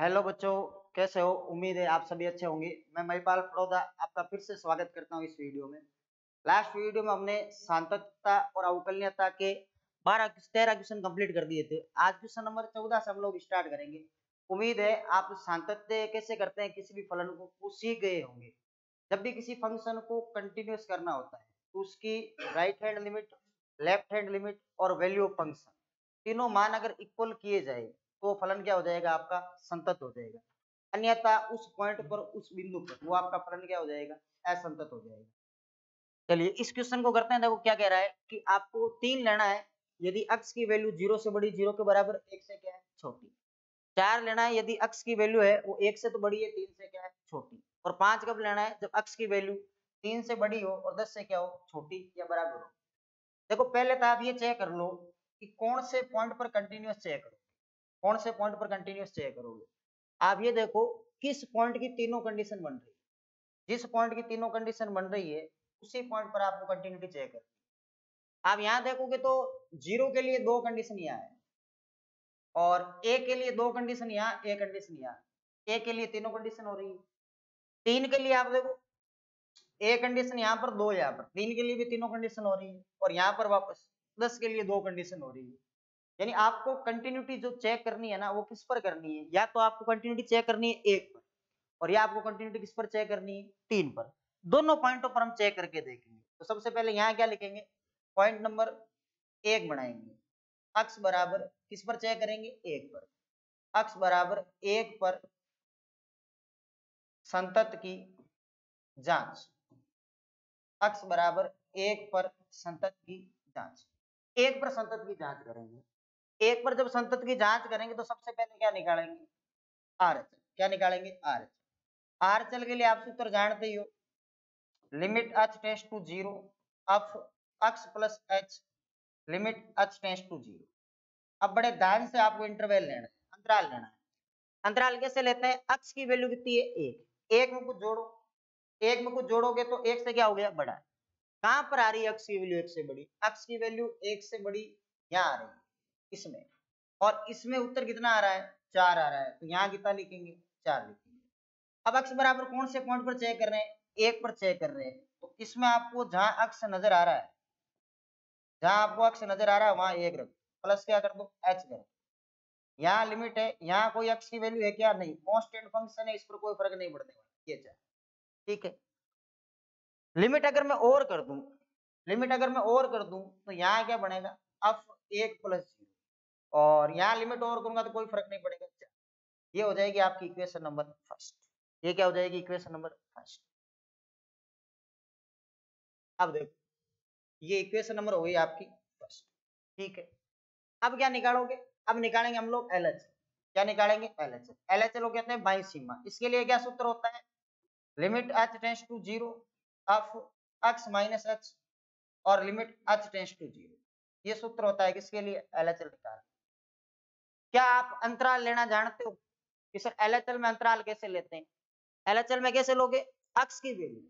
Hello बच्चों, कैसे हो? उम्मीद है आप सभी अच्छे होंगे। मैं महिपाल फड़ौदा आपका फिर से स्वागत करता हूं इस वीडियो में। लास्ट वीडियो में हमने सांतत्ता और अवकलनीयता के 13 क्वेश्चन कंप्लीट कर दिए थे। आज क्वेश्चन नंबर 14 से हम लोग स्टार्ट करेंगे। उम्मीद है आप सांतत्य कैसे करते हैं किसी भी फलन को वो सीख गए होंगे। जब भी किसी फंक्शन को कंटिन्यूस करना होता है तो उसकी right hand limit, left hand limit और वैल्यू ऑफ फंक्शन तीनों मान अगर इक्वल किए जाए तो फलन क्या हो जाएगा? आपका संतत हो जाएगा। अन्यथा उस पॉइंट पर, उस बिंदु पर वो आपका फलन क्या हो जाएगा? असंतत हो जाएगा। चलिए इस क्वेश्चन को करते हैं। देखो क्या कह रहा है कि आपको 3 लेना है यदि x की वैल्यू 0 से बड़ी, 0 के बराबर, 1 से क्या है? छोटी। 4 लेना है यदि x की वैल्यू है वो 1 से तो बड़ी है, 3 से क्या है? छोटी। और 5 कब लेना है? जब x की वैल्यू 3 से बड़ी हो और 10 से क्या हो? छोटी या बराबर हो। देखो पहले तो आप ये चेक कर लो कि कौन से पॉइंट पर कंटिन्यूअस चेक करो, कौन से पॉइंट पर कंटिन्यूअस चेक करोगे। आप ये देखो किस पॉइंट की तीनों कंडीशन बन रही है। जिस पॉइंट की तीनों कंडीशन बन रही है उसी पॉइंट पर आपको कंटिन्यूटी चेक करनी है। आप यहाँ देखोगे तो 0 के लिए 2 कंडीशन यहाँ है और a के लिए 2 कंडीशन यहाँ, a कंडीशन यहाँ। a के लिए तीनों कंडीशन हो रही है। 3 के लिए आप देखो a कंडीशन यहाँ पर, 2 यहाँ पर। 3 के लिए भी तीनों कंडीशन हो रही है और यहाँ पर वापस 10 के लिए 2 कंडीशन हो रही है। यानी आपको कंटिन्यूटी जो चेक करनी है ना वो किस पर करनी है? या तो आपको कंटिन्यूटी चेक करनी है 1 पर और या आपको कंटिन्यूटी किस पर चेक करनी है? 3 पर। दोनों पॉइंटों पर हम चेक करके देखेंगे। तो सबसे पहले यहाँ क्या लिखेंगे? पॉइंट नंबर 1 बनाएंगे। अक्स बराबर किस पर चेक करेंगे? 1 पर। अक्स बराबर 1 पर संतत की जांच। अक्स बराबर 1 पर संतत की जांच। 1 पर संतत की जांच करेंगे। 1 पर जब संतत की जांच करेंगे तो सबसे पहले क्या निकालेंगे? आरएचएल। क्या निकालेंगे? आरएचएल। आरएचएल के लिए आप सूत्र जानते ही हो, limit h tends to 0 of x plus h limit h tends to 0। अब बड़े ध्यान से आपको इंटरवल लेना है, अंतराल लेना है। अंतराल कैसे लेते हैं? x की वैल्यू कितनी है? 1। 1 में कुछ जोड़ो, 1 में कुछ जोड़ोगे तो 1 से क्या हो गया? बड़ा। कहां पर आ रही है x की वैल्यू 1 से बड़ी? x की वैल्यू 1 से बड़ी यहाँ आ रही है, इसमें। और इसमें उत्तर कितना आ रहा है? 4 आ रहा है। तो यहाँ कितना लिखेंगे? 4 लिखेंगे। अब x बराबर कौन से पॉइंट पर चेक कर रहे हैं? 1 पर चेक कर रहे हैं। तो इसमें आपको जहां x नजर आ रहा है, जहां आपको x नजर आ रहा है वहां 1 रखो, प्लस क्या कर दो? h करो। यहाँ लिमिट है, यहाँ कोई x की वैल्यू है क्या? नहीं, कांस्टेंट फंक्शन है, इस पर कोई फर्क नहीं पड़ने वाला। ये चाहे ठीक है। लिमिट अगर मैं और कर दूं, लिमिट अगर मैं और कर दूं तो यहाँ क्या बनेगा? f 1 plus 0। और यहाँ लिमिट और करूंगा तो कोई फर्क नहीं पड़ेगा। ये हो जाएगी आपकी इक्वेशन नंबर फर्स्ट। ये क्या हो जाएगी? Equation number first. अब देखो ये इक्वेशन नंबर हो गई आपकी फर्स्ट। ठीक है। अब क्या निकालोगे? अब निकालेंगे हम लोग LHS। क्या निकालेंगे? LHS। LHS को कहते हैं बाई सीमा। इसके लिए क्या सूत्र होता है? Limit h tends to 0 of x minus h और लिमिट h टेंड्स टू 0। ये सूत्र होता है किसके लिए? LHS निकाल। क्या आप अंतराल लेना जानते हो कि सर LHS में अंतराल कैसे लेते हैं? LHS में कैसे लोगे? x की वैल्यू,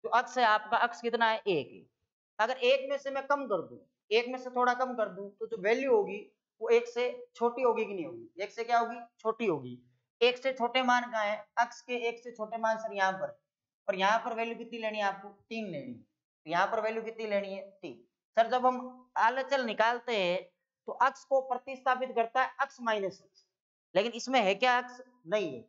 तो x है आपका, x कितना है? 1 है। अगर 1 में से मैं कम कर दूं, 1 में से थोड़ा कम कर दूं तो जो वैल्यू होगी वो 1 से छोटी होगी कि नहीं होगी? 1 से क्या होगी? छोटी होगी। 1 से छोटे मान कहाँ है? x के 1 से छोटे मान सर यहाँ पर। और यहाँ पर वैल्यू कितनी लेनी है आपको? 3 लेनी है। तो यहाँ पर वैल्यू कितनी लेनी है? 3। सर जब हम LHS निकालते हैं तो x को प्रतिस्थापित करता है x माइनस x, लेकिन इसमें है क्या? x नहीं है।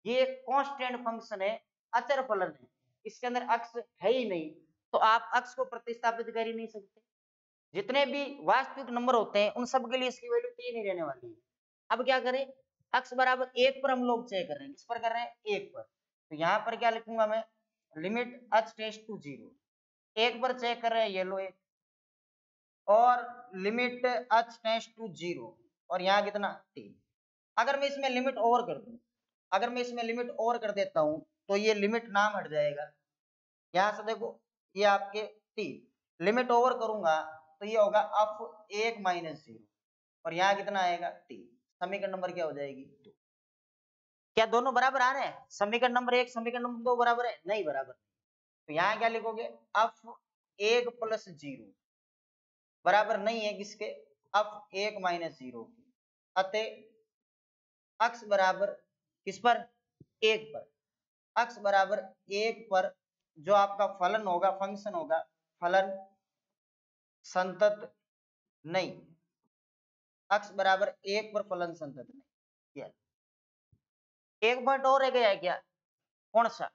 ये एक कांस्टेंट फंक्शन है, अचर फलन है, इसके अंदर x है ही नहीं। तो आप x को प्रतिस्थापित कर ही नहीं सकते। जितने भी वास्तविक नंबर होते हैं उन सब के लिए इसकी वैल्यू 3 ही रहने वाली है। अब क्या करें? x बराबर 1 पर हम लोग चेक कर रहे हैं। किस पर कर रहे हैं? 1 पर। तो यहाँ पर क्या लिखूंगा मैं? Limit h tends to 0। 1 पर चेक कर रहे हैं, ये लो 1। और लिमिट h टेंड्स टू 0 और यहाँ कितना? 3। अगर मैं इसमें लिमिट ओवर कर दूं, अगर मैं इसमें लिमिट ओवर कर देता हूं तो ये लिमिट नाम हट जाएगा। यहां से देखो ये आपके 3 लिमिट ओवर करूंगा तो ये होगा f 1 माइनस 0 और यहाँ कितना आएगा? 3। समीकरण नंबर क्या हो जाएगी? 2। क्या दोनों बराबर आ रहे हैं? समीकरण नंबर 1 समीकरण नंबर 2 बराबर है? नहीं बराबर। तो यहाँ क्या लिखोगे? f 1 प्लस 0 बराबर नहीं है किसके? f 1 माइनस 0 के। अतः x बराबर किस पर? एक पर। x बराबर एक पर जो आपका फलन होगा, फंक्शन होगा, फलन संतत नहीं, x बराबर एक पर फलन संतत नहीं। एक पॉइंट और रह गया है क्या? कौन सा?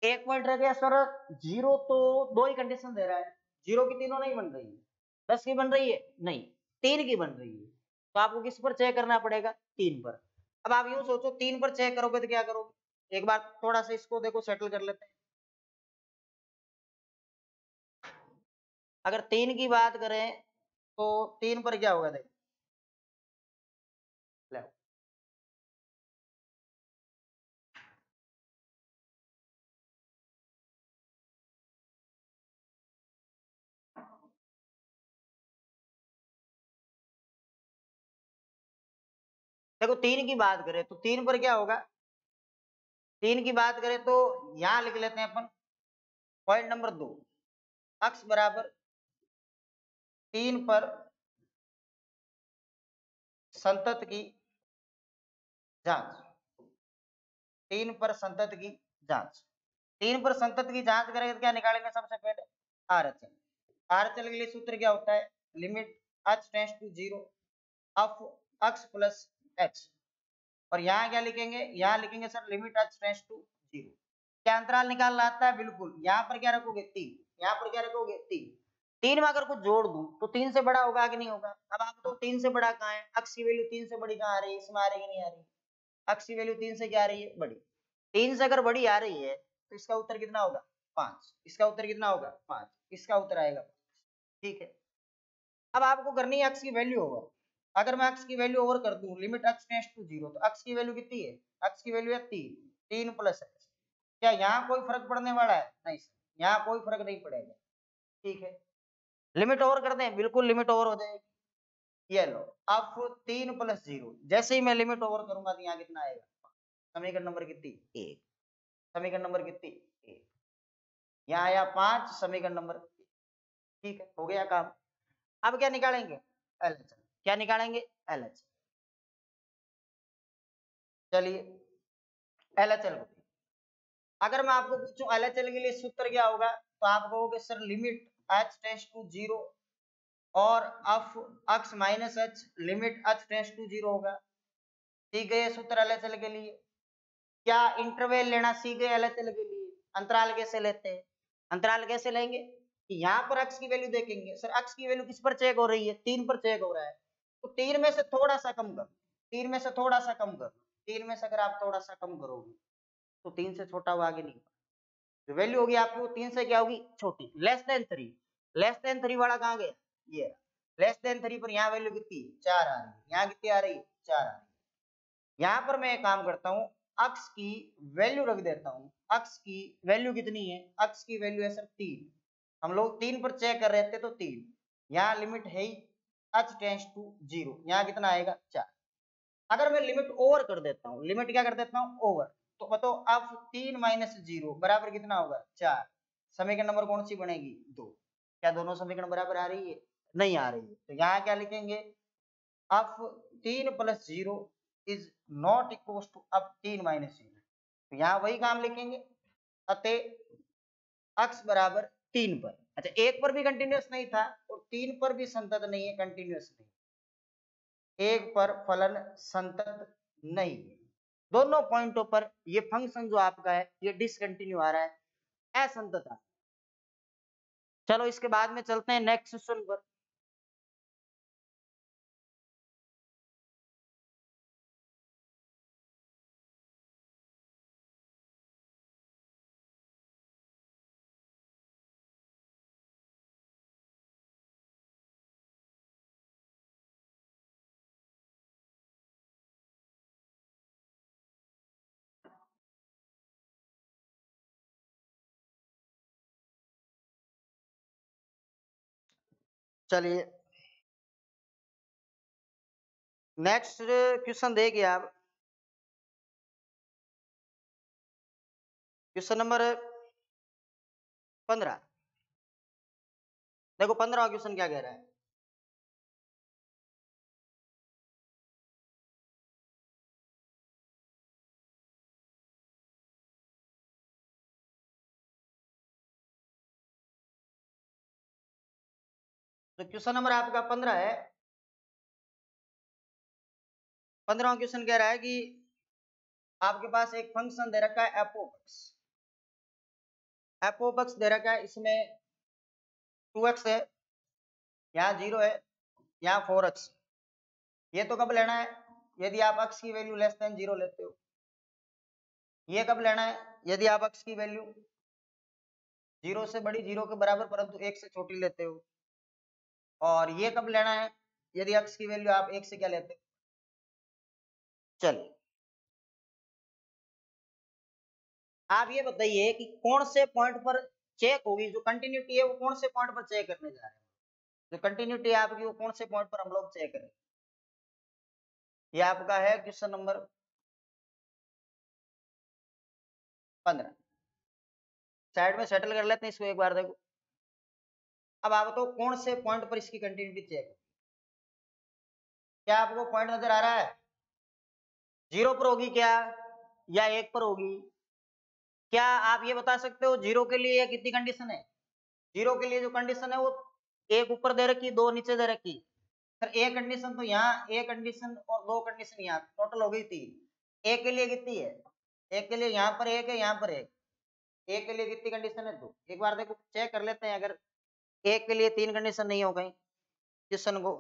एक पॉइंट रह गया सर, जीरो तो दो ही कंडीशन दे रहा है, जीरो की तीनों नहीं बन रही है, 10 की बन रही है नहीं, 3 की बन रही है, तो आपको किस पर चेक करना पड़ेगा? 3 पर। अब आप यूं सोचो 3 पर चेक करोगे तो क्या करोगे? एक बार थोड़ा सा इसको देखो, सेटल कर लेते हैं। अगर 3 की बात करें तो 3 पर क्या होगा? देखो देखो 3 की बात करें तो 3 पर क्या होगा? 3 की बात करें तो यहां लिख लेते हैं अपन पॉइंट नंबर 2, x बराबर 3 पर संतत की जांच, 3 पर संतत की जांच, 3 पर संतत की जांच करेंगे तो क्या निकालेंगे? सबसे पहले RHL। RHL के लिए सूत्र क्या होता है? Limit h tends to 0 of x plus h। और यहाँ क्या लिखेंगे? यहाँ लिखेंगे sir limit h tends to 0। क्या अंतराल निकालना आता है? बिल्कुल। यहाँ पर क्या रखोगे? 3। यहाँ पर क्या रखोगे? 3। 3 में अगर कुछ जोड़ दूं तो 3 से बड़ा होगा कि नहीं होगा? अब आप तो 3 से बड़ा कहाँ है? x की वैल्यू 3 से बड़ी कहाँ आ रही है? इसमें आ रही है, नहीं आ रही? x की वैल्यू 3 से क्या आ रही है? बड़ी। 3 से अगर बड़ी आ रही है तो इसका उत्तर कितना होगा? 5। इसका उत्तर कितना होगा? 5। इसका उत्तर आएगा 5। ठीक है। अब आपको करनी है x की वैल्यू ओवर। अगर मैं x की वैल्यू ओवर कर दूं लिमिट x टेंड्स टू 0 तो x की वैल्यू कितनी है? x की वैल्यू है 3, 3 प्लस h। क्या यहाँ कोई फर्क पड़ने वाला है? नहीं सर, यहाँ कोई फर्क नहीं पड़ेगा। ठीक है, लिमिट ओवर कर दें? बिल्कुल लिमिट ओवर हो जाएगी। ये लो, अब 3 प्लस 0, जैसे ही मैं लिमिट ओवर करूंगा तो यहाँ कितना आएगा? समीकरण नंबर कितनी? 1। समीकरण नंबर कितनी? 1। यहाँ आया 5, समीकरण नंबर। ठीक है, हो गया काम। अब क्या निकालेंगे? LHS। क्या निकालेंगे? LHS। चलिए LHL को, अगर मैं आपको पूछूं LHL के लिए सूत्र क्या होगा तो आप कहोगे sir limit h tends to 0 और of x minus h limit h tends to 0 होगा। ठीक है, ये सूत्र LHL के लिए। क्या इंटरवल लेना सीख गए? LHL के लिए अंतराल कैसे लेते हैं? अंतराल कैसे लेंगे? यहाँ पर x की वैल्यू देखेंगे, सर x की वैल्यू किस पर चेक हो रही है? 3 पर चेक हो रहा है, तो 3 में से थोड़ा सा कम कर, 3 में से थोड़ा सा कम कर, 3 में से अगर आप थोड़ा सा कम करोगे तो 3 से छोटा वो आगे नहीं, जो वैल्यू होगी आपकी वो 3 से क्या होगी? छोटी। लेस देन 3, लेस देन 3 वाला कहाँ गया? ये लेस देन 3 पर यहाँ वैल्यू कितनी? 4 आ रही है। यहाँ कितनी आ रही है? 4 आ रही है। यहाँ पर मैं एक काम करता हूँ, x की वैल्यू रख देता हूँ। x की वैल्यू कितनी है? x की वैल्यू है सर 3। हम लोग 3 पर चेक कर रहे थे तो 3। यहाँ लिमिट है ही h टेंड्स टू 0, यहाँ कितना आएगा? 4। अगर मैं लिमिट ओवर कर देता हूँ, लिमिट क्या कर देता हूँ? ओवर, तो बताओ अब 3 माइनस 0 बराबर कितना होगा? 4। समीकरण नंबर कौन सी बनेगी? 2। क्या दोनों समीकरण बराबर आ रही है? नहीं आ रही है, तो यहाँ क्या लिखेंगे? अब 3 plus 0 is not equal to अब 3 माइनस 0, तो यहाँ वही काम लिखेंगे। अतः x बराबर 3 पर, अच्छा 1 पर भी कंटिन्यूअस नहीं था और 3 पर भी संतत नहीं है, कंटिन्यूअस नहीं, 1 पर फलन संतत नहीं है। दोनों पॉइंटों पर ये फंक्शन जो आपका है ये डिसकंटिन्यू आ रहा है, असंतत आ। चलो इसके बाद में चलते हैं नेक्स्ट क्वेश्चन पर। चलिए नेक्स्ट क्वेश्चन देखिए आप, क्वेश्चन नंबर 15। देखो 15वां क्वेश्चन क्या कह रहा है? तो क्वेश्चन नंबर आपका 15 है। 15वां क्वेश्चन कह रहा है कि आपके पास एक फंक्शन दे रखा है F of X. F of X दे रखा है, इसमें 2x है, यहाँ 0 है, यहाँ 4x। ये तो कब लेना है? यदि आप x की वैल्यू लेस देन 0 लेते हो। ये कब लेना है? यदि आप x की वैल्यू 0 से बड़ी, 0 के बराबर परंतु 1 से छोटी लेते हो। और ये कब लेना है? यदि x की वैल्यू आप 1 से क्या लेते हो? चलिए आप ये बताइए कि कौन से पॉइंट पर चेक होगी, जो कंटिन्यूटी है वो कौन से पॉइंट पर चेक करने जा रहे हैं? जो कंटिन्यूटी है आपकी वो कौन से पॉइंट पर हम लोग चेक करें? ये आपका है क्वेश्चन नंबर 15। साइड में सेटल कर लेते हैं इसको एक बार, देखो। अब आप तो कौन से पॉइंट पर इसकी कंटिन्यूटी चेक? क्या आपको पॉइंट नजर आ रहा है? 0 पर होगी क्या, या 1 पर होगी? क्या आप ये बता सकते हो 0 के लिए कितनी कंडीशन है? 0 के लिए जो कंडीशन है वो एक ऊपर दे रखी, 2 नीचे दे रखी। सर एक कंडीशन तो यहाँ, एक कंडीशन और 2 कंडीशन यहाँ, टोटल हो गई 3। एक के लिए कितनी है? एक के लिए यहाँ पर 1 है, यहाँ पर 1। एक के लिए कितनी कंडीशन है? 2। एक बार देखो चेक कर लेते हैं, अगर एक के लिए 3 कंडीशन नहीं हो गई क्वेश्चन को।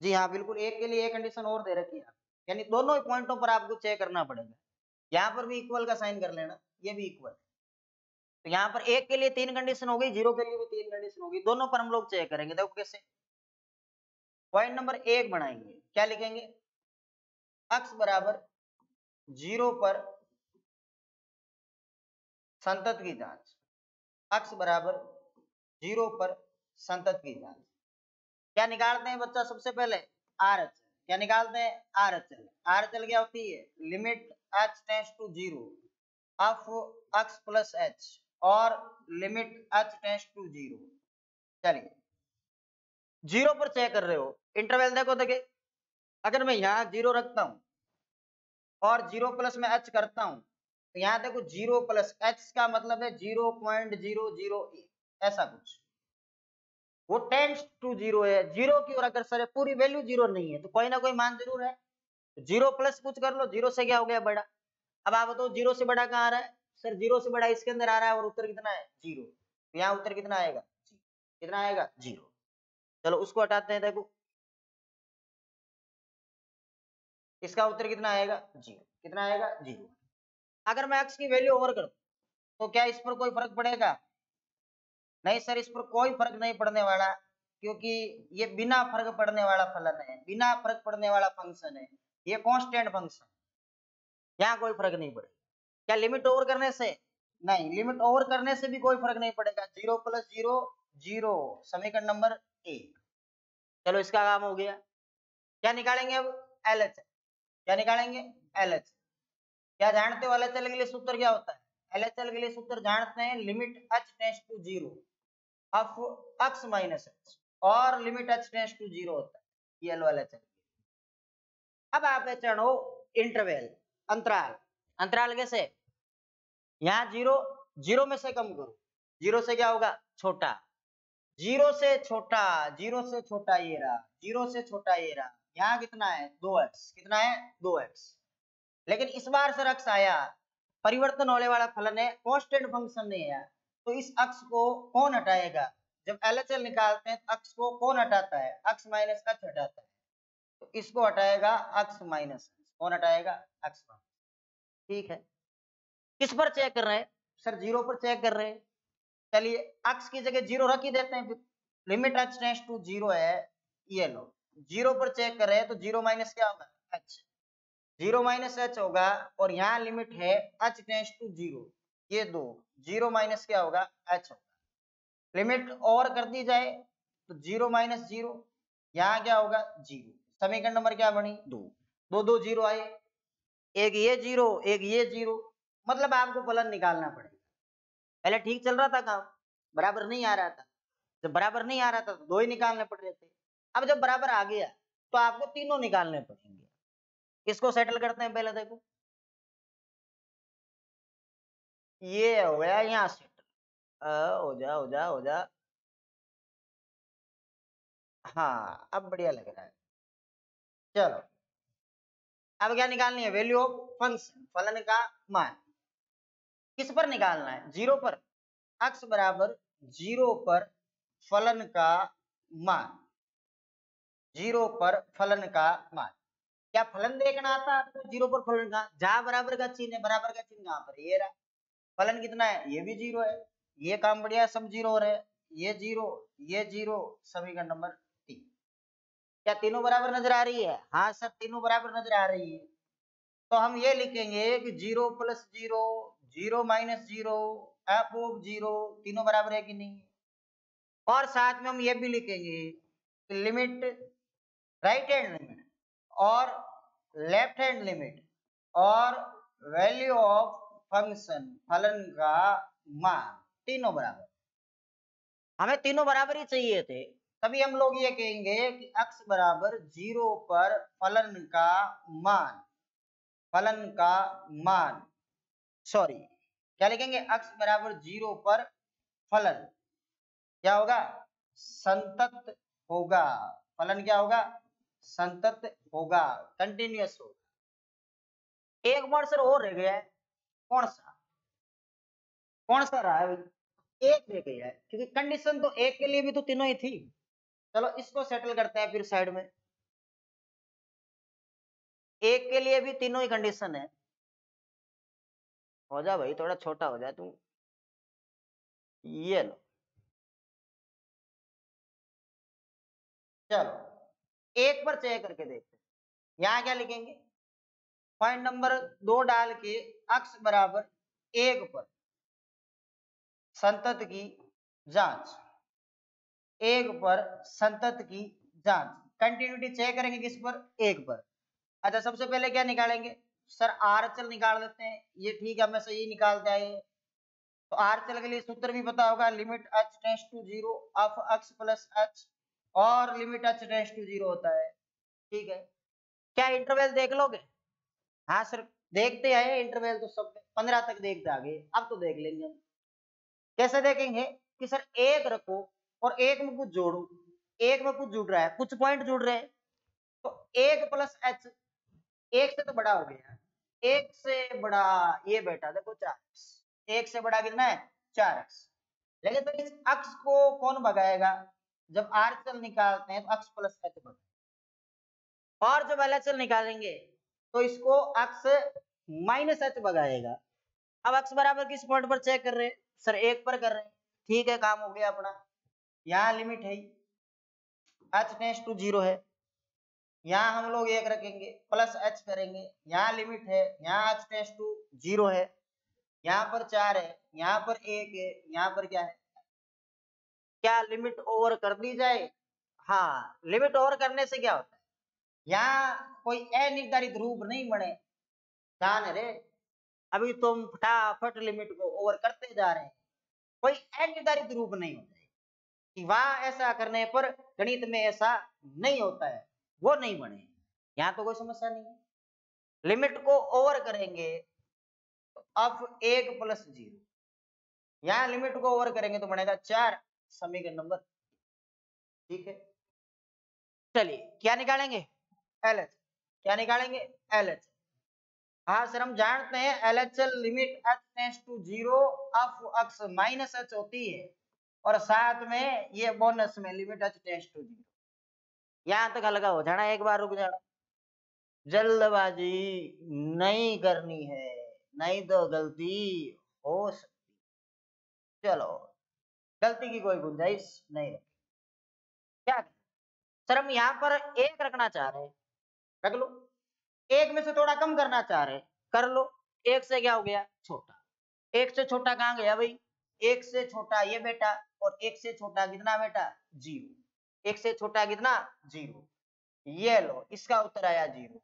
जी हाँ बिल्कुल, एक के लिए एक कंडीशन और दे रखी है, यानी दोनों पॉइंटों पर आपको चेक करना पड़ेगा। यहाँ पर भी इक्वल का साइन कर लेना, ये भी इक्वल। तो यहाँ पर एक के लिए 3 कंडीशन हो गई, 0 के लिए भी 3 कंडीशन होगी, दोनों पर हम लोग चेक करेंगे। देखो कैसे। पॉइंट नंबर 1 बनाएंगे, क्या लिखेंगे? x बराबर 0 पर संतत की जांच। x बराबर 0 पर संतत की जांच। क्या निकालते हैं बच्चा? सबसे पहले आर एच। क्या निकालते हैं? R H. आर एच क्या होती है? Limit h tends to 0 of x plus h और लिमिट h टेंड्स टू 0। चलिए 0 पर चेक कर रहे हो, इंटरवल देखो। देखिए अगर मैं यहाँ 0 रखता हूं और 0 प्लस में h करता हूं, तो यहाँ देखो 0 प्लस h का मतलब है 0.008, ऐसा कुछ। वो टेंड्स टू 0 है, 0 की ओर अग्रसर है, पूरी वैल्यू 0 नहीं है, तो कोई ना कोई मान जरूर है। 0 प्लस कुछ कर लो, 0 से क्या हो गया? बड़ा। अब आप बताओ 0 से बड़ा कहाँ आ रहा है? सर 0 से बड़ा इसके अंदर आ रहा है, और उत्तर कितना है? 0। तो यहाँ उत्तर कितना आएगा? कितना आएगा? 0। चलो उसको हटाते हैं, देखो इसका उत्तर कितना आएगा? 0। कितना आएगा? 0। अगर मैं x की वैल्यू ओवर कर दूं तो क्या इस पर कोई फर्क पड़ेगा? नहीं सर, इस पर कोई फर्क नहीं पड़ने वाला, क्योंकि ये बिना फर्क पड़ने वाला फलन है, बिना फर्क पड़ने वाला फंक्शन है, ये कांस्टेंट फंक्शन। यहाँ कोई फर्क नहीं पड़ेगा। क्या लिमिट ओवर करने से? नहीं, लिमिट ओवर करने से भी कोई फर्क नहीं पड़ेगा। 0 प्लस 0 0, समीकरण नंबर 1। चलो इसका काम हो गया। क्या निकालेंगे अब? LHS। क्या निकालेंगे? LHS। क्या जानते हो LHS के लिए सूत्र क्या होता है? LHS के लिए सूत्र जानते हैं, limit h tends to 0 of x minus h और लिमिट h टेंड्स टू 0 होता है, ये लो LHS। अब आप चढ़ो इंटरवल, अंतराल। अंतराल कैसे? यहाँ 0, 0 में से कम करो, 0 से क्या होगा? छोटा। 0 से छोटा, 0 से छोटा ये रहा, 0 से छोटा ये रहा। यहाँ कितना है? 2x। कितना है? 2x। लेकिन इस बार सर अक्ष आया, परिवर्तन होने वाला फलन है, कांस्टेंट फंक्शन नहीं आया, तो इस अक्ष को कौन हटाएगा? जब LHS निकालते हैं अक्ष को कौन हटाता है? अक्ष माइनस h हटाता है, तो इसको हटाएगा अक्ष माइनस। कौन हटाएगा? अक्ष माइनस। ठीक है। किस पर चेक कर रहे हैं? सर 0 पर चेक कर रहे हैं। चलिए अक्ष की जगह 0 रख ही देते हैं, लिमिट h टेंड्स टू 0 है, ये लो 0 पर चेक कर रहे हैं, तो 0 माइनस क्या होगा? h। 0 माइनस h होगा, और यहाँ लिमिट है h टेंड्स टू 0, ये 2, 0 माइनस क्या होगा? h होगा। लिमिट और कर दी जाए तो 0 माइनस 0, यहाँ क्या होगा? 0। समीकरण नंबर क्या बनी? 2। 2 2 0 आए, एक ये 0 एक ये 0, मतलब आपको फलन निकालना पड़ेगा। पहले ठीक चल रहा था काम, बराबर नहीं आ रहा था। जब बराबर नहीं आ रहा था तो 2 ही निकालने पड़ रहे थे। अब जब बराबर आ गया तो आपको तीनों निकालने पड़ेंगे। इसको सेटल करते हैं पहले। देखो ये हो गया यहाँ सेटल, हो जा हो जा हो जा। हाँ अब बढ़िया लग रहा है। चलो अब क्या निकालनी है, वैल्यू ऑफ फंक्शन, फलन का मान। किस पर निकालना है, जीरो पर। x बराबर जीरो पर फलन का मान, जीरो पर फलन का मान। क्या फलन देखना आता है आपको, जीरो पर फलन का, जहां बराबर का चिन्ह है, बराबर का चिन्ह कहां पर, ये रहा। फलन कितना है, ये भी जीरो है, ये काम बढ़िया, सब जीरो हो रहे हैं, ये जीरो, समीकरण नंबर 3। क्या तीनों बराबर नजर आ रही है, हाँ सर तीनों बराबर नजर आ रही है। तो हम ये लिखेंगे कि zero plus zero, zero minus zero, F of zero, तीनों बराबर है कि नहीं। और साथ में हम ये भी लिखेंगे कि लिमिट, राइट हैंड लिमिट और लेफ्ट हैंड लिमिट और वैल्यू ऑफ फंक्शन, फलन का मान, तीनों बराबर। हमें तीनों बराबर ही चाहिए थे, तभी हम लोग ये कहेंगे कि x बराबर जीरो पर फलन का मान, फलन का मान, सॉरी क्या लिखेंगे, x बराबर जीरो पर फलन क्या होगा, संतत होगा। फलन क्या होगा, संतत होगा, कंटिन्यूअस होगा। एक वर्ड सर और रह गया है, कौन सा, कौन सा रहा है, एक रह गया है, क्योंकि कंडीशन तो एक के लिए भी तो तीनों ही थी। चलो इसको सेटल करते हैं फिर साइड में। एक के लिए भी तीनों ही कंडीशन है, हो जा भाई थोड़ा छोटा हो जा तू, ये लो। चलो एक पर चेक करके देखते हैं, यहां क्या लिखेंगे, पॉइंट नंबर 2 डाल के x बराबर एक पर संतत की जांच, एक पर संतत की जांच, कंटिन्यूटी चेक करेंगे किस पर, एक पर। अच्छा सबसे पहले क्या निकालेंगे सर, आर चल निकाल देते हैं, ये ठीक है, हमेशा यही निकालते आए। तो आर चल के लिए सूत्र भी पता होगा, limit h tends to zero of x plus h, और limit h tends to zero होता है, ठीक है। क्या इंटरवल देख लोगे, हाँ सर देखते आए इंटरवल तो सब 15 तक देखते आगे, अब तो देख लेंगे हम। कैसे देखेंगे कि सर एक रखो और एक में कुछ जोड़ो, एक में कुछ जुड़ रहा है, कुछ पॉइंट जुड़ रहे हैं, तो एक प्लस एच, एक से तो बड़ा हो गया, एक से बड़ा ये बेटा देखो 4x, एक से बड़ा कितना है 4x। लेकिन तो इस अक्ष को कौन भगाएगा, जब आर चल निकालते हैं तो अक्ष प्लस एच भगाएगा, और जब एलएचएल निकालेंगे तो इसको अक्ष माइनस एच भगाएगा। अब अक्ष बराबर किस पॉइंट पर चेक कर रहे हैं सर, एक पर कर रहे हैं, ठीक है काम हो गया अपना। यहाँ लिमिट है h टेंड्स टू जीरो है, यहाँ हम लोग एक रखेंगे प्लस h करेंगे, यहाँ लिमिट है, यहाँ h टेंड्स टू जीरो है, यहाँ पर 4 है, यहाँ पर 1 है, यहाँ पर क्या है, क्या लिमिट ओवर कर दी जाए, हाँ लिमिट ओवर करने से क्या होता है, यहाँ कोई अनिर्धारित रूप नहीं बने, ध्यान रे, अभी तुम फटाफट लिमिट को ओवर करते जा रहे हैं, कोई अनिर्धारित रूप नहीं होता है कि वहां ऐसा करने पर गणित में ऐसा नहीं होता है, वो नहीं बने, यहाँ तो कोई समस्या नहीं है। लिमिट को ओवर करेंगे तो अब 1 प्लस जीरो, यहाँ लिमिट को ओवर करेंगे तो बनेगा 4, समीकरण नंबर, ठीक है। चलिए क्या निकालेंगे, एलएच, क्या निकालेंगे एलएच, हाँ सर हम जानते हैं LHL limit h tends to zero of x minus h होती है, और साथ में ये बोनस में limit h tends to zero. यहां तक हल्का हो जाना, एक बार रुक जाना, जल्दबाजी नहीं करनी है, नहीं तो गलती हो सकती। चलो गलती की कोई गुंजाइश नहीं रखी, क्या सर हम यहाँ पर एक रखना चाह रहे हैं, रख लो, एक में से थोड़ा कम करना चाह रहे हैं, कर लो, एक से क्या हो गया छोटा, एक से छोटा कहाँ गया भाई, एक से छोटा ये बेटा, और एक से छोटा कितना बेटा जीरो, एक से छोटा कितना जीरो, ये लो इसका उत्तर आया जीरो,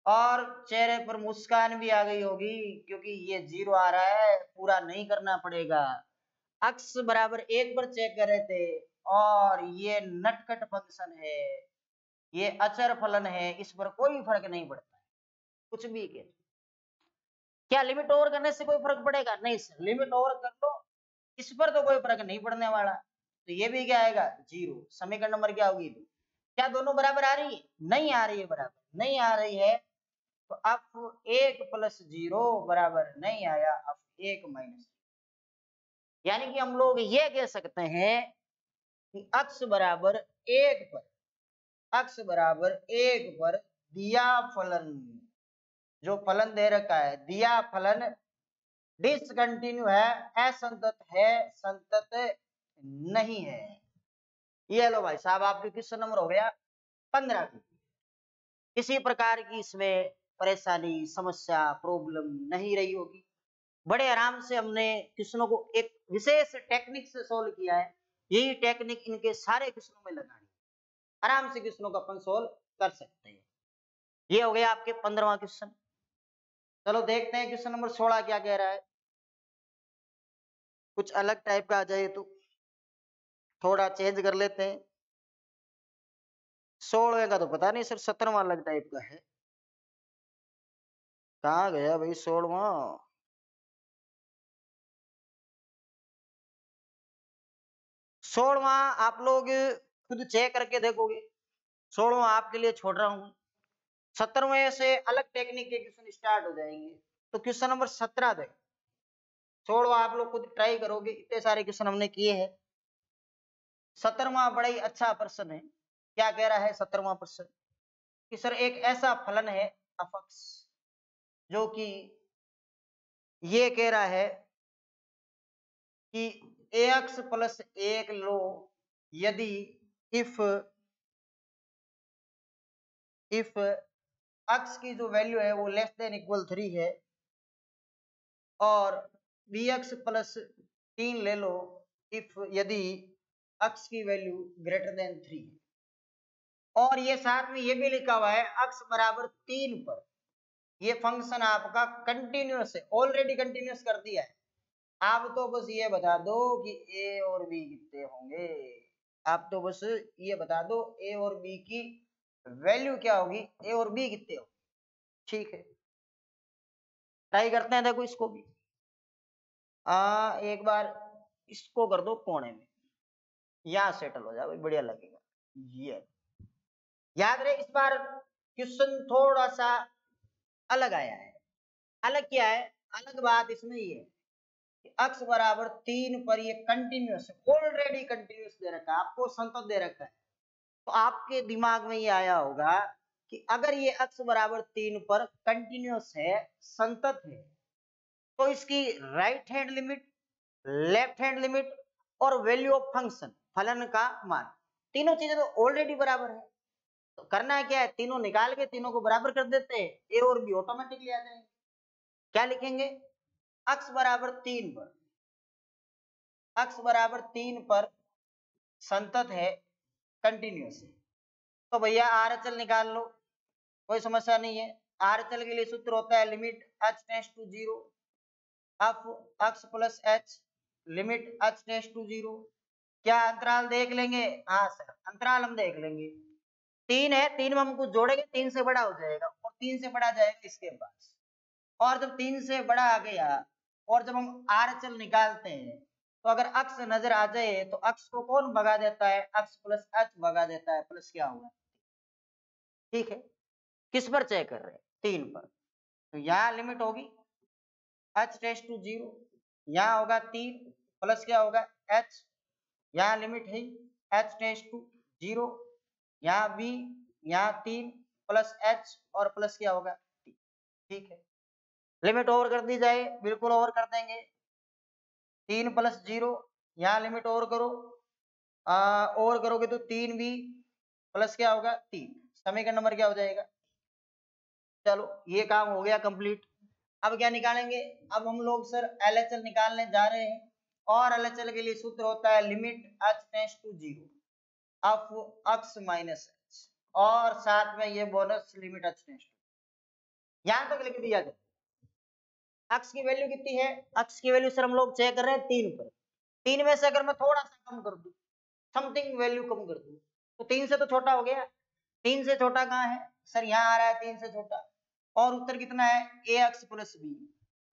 और चेहरे पर मुस्कान भी आ गई होगी क्योंकि ये जीरो आ रहा है, पूरा नहीं करना पड़ेगा। x बराबर एक पर चेक कर रहे थे, और ये नटखट फंक्शन है, ये अचर फलन है, इस पर कोई फर्क नहीं पड़ता है, कुछ भी के क्या लिमिट ओवर करने से कोई फर्क पड़ेगा, नहीं सर लिमिट ओवर कर लो, इस पर तो कोई फर्क नहीं पड़ने वाला, तो ये भी क्या आएगा 0। समीकरण नंबर क्या होगी 2। क्या दोनों बराबर आ रही है? नहीं आ रही है बराबर, नहीं आ रही है। तो अब 1 + 0 बराबर नहीं आया, अब 1 - यानी कि हम लोग ये कह सकते हैं कि अक्ष बराबर 1 पर, अक्ष बराबर 1 पर दिया फलन, जो फलन दे रखा है दिया फलन डिसकंटिन्यू है, असंतत है, संतत नहीं है। ये लो भाई साहब, आपके क्वेश्चन नंबर हो गया 15 की। किसी प्रकार की इसमें परेशानी, समस्या, प्रॉब्लम नहीं रही होगी। बड़े आराम से हमने क्वेश्चनों को एक विशेष टेक्निक से सोल्व किया है। यही टेक्निक इनके सारे क्वेश्चनों में लगानी, आराम से क्वेश्चनों को अपन सोल्व कर सकते हैं। ये हो गया आपके 15वां क्वेश्चन। चलो देखते हैं क्वेश्चन नंबर 16 क्या कह रहा है। कुछ अलग टाइप का आ जाए तो थोड़ा चेंज कर लेते हैं। 16वें का तो पता नहीं सर, 17वां अलग टाइप का है। कहाँ गया भाई 16वां? 16वां आप लोग खुद चेक करके देखोगे। 16वां आपके लिए छोड़ रहा हूं। 17वें से अलग टेक्निक के क्वेश्चन स्टार्ट हो जाएंगे। तो क्वेश्चन नंबर 17 देखो। 16वां आप लोग खुद ट्राई करोगे, इतने सारे क्वेश्चन हमने किए हैं। 17वां बड़ा ही अच्छा प्रश्न है। क्या कह रहा है 17वां प्रश्न कि सर एक ऐसा फलन है f(x) जो कि ये कह रहा है कि ax + 1 लो यदि इफ x की जो वैल्यू है वो लेस देन इक्वल 3 है, और bx + 3 ले लो इफ यदि x की वैल्यू ग्रेटर देन 3 है। और ये साथ में ये भी लिखा हुआ है x बराबर 3 पर ये फंक्शन आपका कंटिन्यूअस है, ऑलरेडी कंटिन्यूअस कर दिया है। आप तो बस ये बता दो कि a और b कितने होंगे। आप तो बस ये बता दो a और b की वैल्यू क्या होगी, a और b कितने होंगे। ठीक है, ट्राई करते हैं। देखो इसको भी एक बार इसको कर दो कोने में, यहां सेटल हो जाए, बढ़िया लगेगा। ये याद रहे, इस बार क्वेश्चन थोड़ा सा अलग आया है। अलग क्या है? अलग बात इसमें ये है कि x बराबर 3 पर ये कंटिन्यूअस है, ऑलरेडी कंटिन्यूअस दे रखा है, आपको संतत दे रखा है। तो आपके दिमाग में ये आया होगा कि अगर ये x बराबर 3 पर कंटिन्यूअस है, संतत है, तो इसकी right hand limit, left hand limit और वैल्यू ऑफ फंक्शन, फलन का मान, तीनों चीजें तो ऑलरेडी बराबर है। तो करना है क्या है, तीनों निकाल के तीनों को बराबर कर देते हैं, ए और बी ऑटोमेटिकली आ जाएंगे। क्या लिखेंगे? x बराबर 3 पर, x बराबर 3 पर संतत है, कंटिन्यूअस है। तो भैया RHL निकाल लो, कोई समस्या नहीं है। RHL के लिए सूत्र होता है limit h tends to 0 of x + h, limit h tends to 0। क्या अंतराल देख लेंगे? हाँ सर, अंतराल हम देख लेंगे। 3 है, 3 में हम कुछ जोड़ेंगे, 3 से बड़ा हो जाएगा, और 3 से बड़ा जाएगा इसके पास। और जब 3 से बड़ा आ गया और जब हम RHL निकालते हैं, तो अगर अक्ष नजर आ जाए तो अक्ष को कौन भगा देता है? x + h भगा देता है, प्लस क्या होगा? ठीक है, किस पर चेक कर रहे हैं? 3 पर। तो यहाँ लिमिट होगी h टेंड्स टू 0, यहाँ होगा 3 प्लस क्या होगा h, यहाँ लिमिट है h टेंड्स टू 0, यहाँ b, यहाँ 3 प्लस h और प्लस क्या होगा 3। ठीक है, लिमिट ओवर कर दी जाए, बिल्कुल ओवर कर देंगे। 3 + 0, यहाँ लिमिट ओवर करो, ओवर करोगे तो 3b प्लस क्या होगा 3। समीकरण नंबर क्या हो जाएगा? चलो ये काम हो गया कंप्लीट। अब क्या निकालेंगे? अब हम लोग सर LHL निकालने जा रहे हैं, और LHL के लिए सूत्र होता है limit h tends to 0 of x - h, और साथ में ये bonus limit h tends to, यहां तक लिख दिया जाए। x की वैल्यू कितनी है? x की वैल्यू सर हम लोग चेक कर रहे हैं 3 पर। 3 में से अगर मैं थोड़ा सा कम कर दूं, समथिंग वैल्यू कम कर दूं, तो 3 से तो छोटा हो गया। 3 से छोटा कहाँ है सर? यहाँ आ रहा है 3 से छोटा। और उत्तर कितना है? ax + b।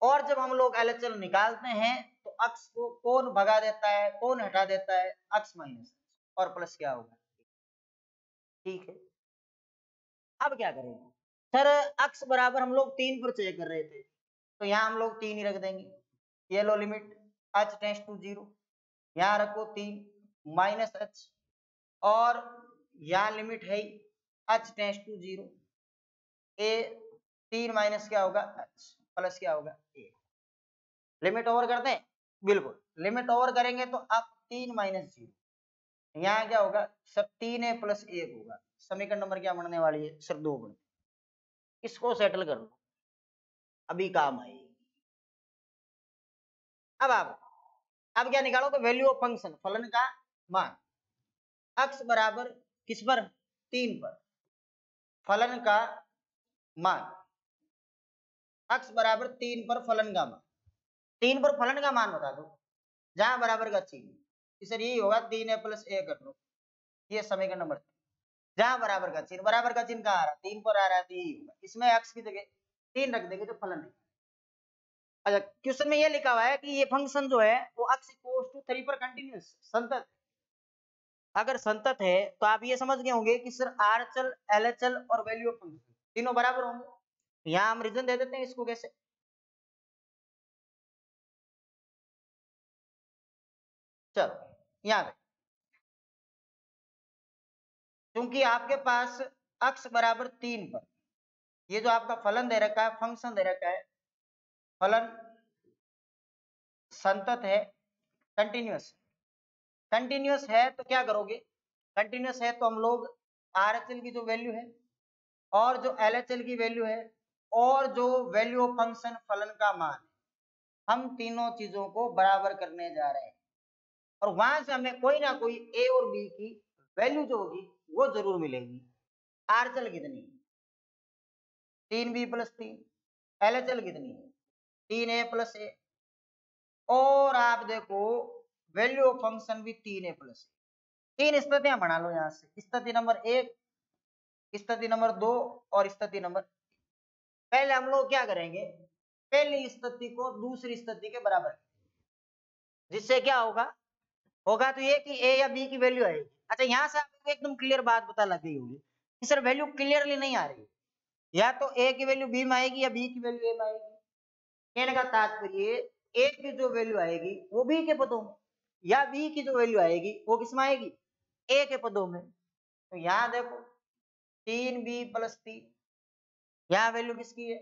और जब हम लोग LHL निकालते हैं तो अक्स को कौन भगा देता है, कौन हटा देता है, अक्स माइनस और प्लस क्या होगा, ठीक है। अब क्या करेंगे सर, अक्स बराबर हम लोग 3 पर चेक कर रहे थे, तो यहाँ हम लोग 3 ही रख देंगे। ये लो लिमिट h टेंड्स टू 0, यहाँ रखो 3 माइनस h, और यहाँ लिमिट है h tends to 0, a 3 minus क्या होगा h प्लस क्या होगा a। लिमिट ओवर करते हैं, बिल्कुल लिमिट ओवर करेंगे तो अब 3 माइनस 0, यहाँ क्या होगा सर 3a प्लस 1 होगा। समीकरण नंबर क्या बनने वाली है सर 2 बन, इसको सेटल कर लो, अभी काम आएगी। अब आप अब क्या निकालोगे, वैल्यू ऑफ फंक्शन, फलन का मान, अक्स बराबर किस पर, 3 पर, फलन का मान, अक्स बराबर 3 पर फलन का मान, 3 पर फलन का मान बता दो, जहां बराबर का चिन्ह सर यही होगा 3a प्लस a कर लो, ये समीकरण नंबर 3, जहां बराबर का चिन्ह, बराबर का चिन्ह कहाँ आ रहा है 3 पर आ रहा है, तो यही होगा, इसमें अक्स की जगह 3 रख देंगे तो फलन नहीं। अच्छा क्वेश्चन में ये लिखा हुआ है कि ये फंक्शन जो है वो अक्स इक्वल्स टू 3 पर कंटीन्यूअस संतत, अगर संतत है तो आप ये समझ गए होंगे कि सर आर चल, एल एच एल और वैल्यू ऑफ फंक्शन तीनों बराबर होंगे। यहाँ हम रीजन दे देते हैं इसको कैसे, चलो यहाँ पे क्योंकि आपके पास अक्स बराबर 3 पर ये जो आपका फलन दे रखा है, फंक्शन दे रखा है, फलन संतत है, कंटिन्यूअस, कंटिन्यूअस है तो क्या करोगे, कंटिन्यूअस है तो हम लोग आर एच एल की जो वैल्यू है और जो एल एच एल की वैल्यू है और जो वैल्यू ऑफ फंक्शन फलन का मान, हम तीनों चीजों को बराबर करने जा रहे हैं, और वहां से हमें कोई ना कोई ए और बी की वैल्यू जो होगी वो जरूर मिलेगी। आर चल कितनी, 3b plus 3, L H L कितनी, 3a प्लस ए, और आप देखो वैल्यू ऑफ फंक्शन भी 3a प्लस, 3 स्थितियां बना लो यहाँ से, स्थिति नंबर 1, स्थिति नंबर 2 और स्थिति नंबर, पहले हम लोग क्या करेंगे, पहली स्थिति को दूसरी स्थिति के बराबर, जिससे क्या होगा, होगा तो ये कि ए या बी की वैल्यू आएगी। अच्छा यहाँ से आपको एकदम क्लियर बात पता लग गई होगी कि सर वैल्यू क्लियरली नहीं आ रही, या तो ए की वैल्यू बी में आएगी या बी की वैल्यू ए में आएगी। कहने का तात्पर्य ए की जो वैल्यू आएगी वो बी के पदों में, या बी की जो वैल्यू आएगी वो किसमें आएगी, ए के पदों में। तो यहाँ देखो 3b प्लस 3, यहाँ वैल्यू किसकी है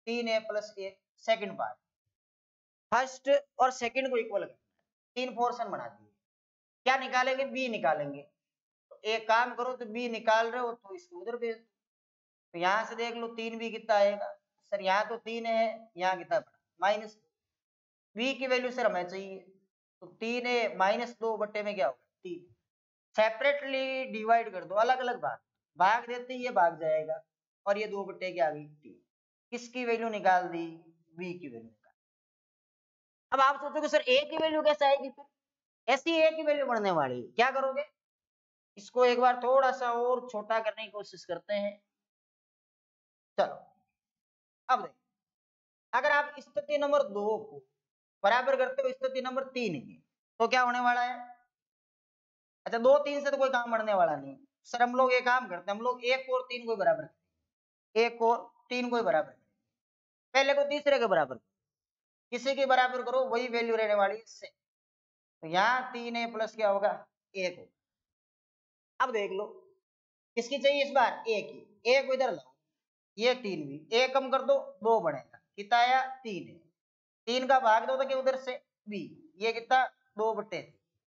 3a plus 1, second part, first और सेकेंड को इक्वल करना है, 3 पोर्शन बना दिए, क्या निकालेंगे बी निकालेंगे, तो एक काम करो तो बी निकाल रहे हो तो इसको उधर भेज दो, तो यहाँ से देख लो 3b कितना आएगा सर, यहाँ तो 3 है, यहाँ कितना पड़ा माइनस, बी की वैल्यू सर हमें चाहिए, तो 3a माइनस 2 बट्टे में क्या होगा 3, सेपरेटली डिवाइड कर दो, अलग अलग भाग देते ही ये भाग जाएगा, और ये 2 बट्टे की आ गई 3, किसकी वैल्यू निकाल दी, बी की वैल्यू निकाल। अब आप सोचोगे सर ए की वैल्यू कैसे आएगी, फिर ऐसी ए की वैल्यू बढ़ने वाली, क्या करोगे, इसको एक बार थोड़ा सा और छोटा करने की कोशिश करते हैं। चलो अब देखिए, अगर आप स्थिति नंबर 2 को बराबर करते हो स्थिति नंबर 3 की, तो क्या होने वाला है, अच्छा 2 3 से तो कोई काम बढ़ने वाला नहीं सर, हम लोग एक काम करते हैं, हम लोग 1 और 3 को बराबर करें, 1 और 3 को बराबर करें, पहले को तीसरे के बराबर, किसी के बराबर करो वही वैल्यू रहने वाली इससे, तो यहाँ 3a प्लस क्या होगा 1 होगा। अब देख लो किसकी चाहिए इस बार, ए की, ए को इधर लाओ, ये 3 भी, ए कम कर दो 2 बढ़ेगा, कितना आया 3 है, 3 का भाग दो तो उधर से बी, ये कितना 2 बट्टे,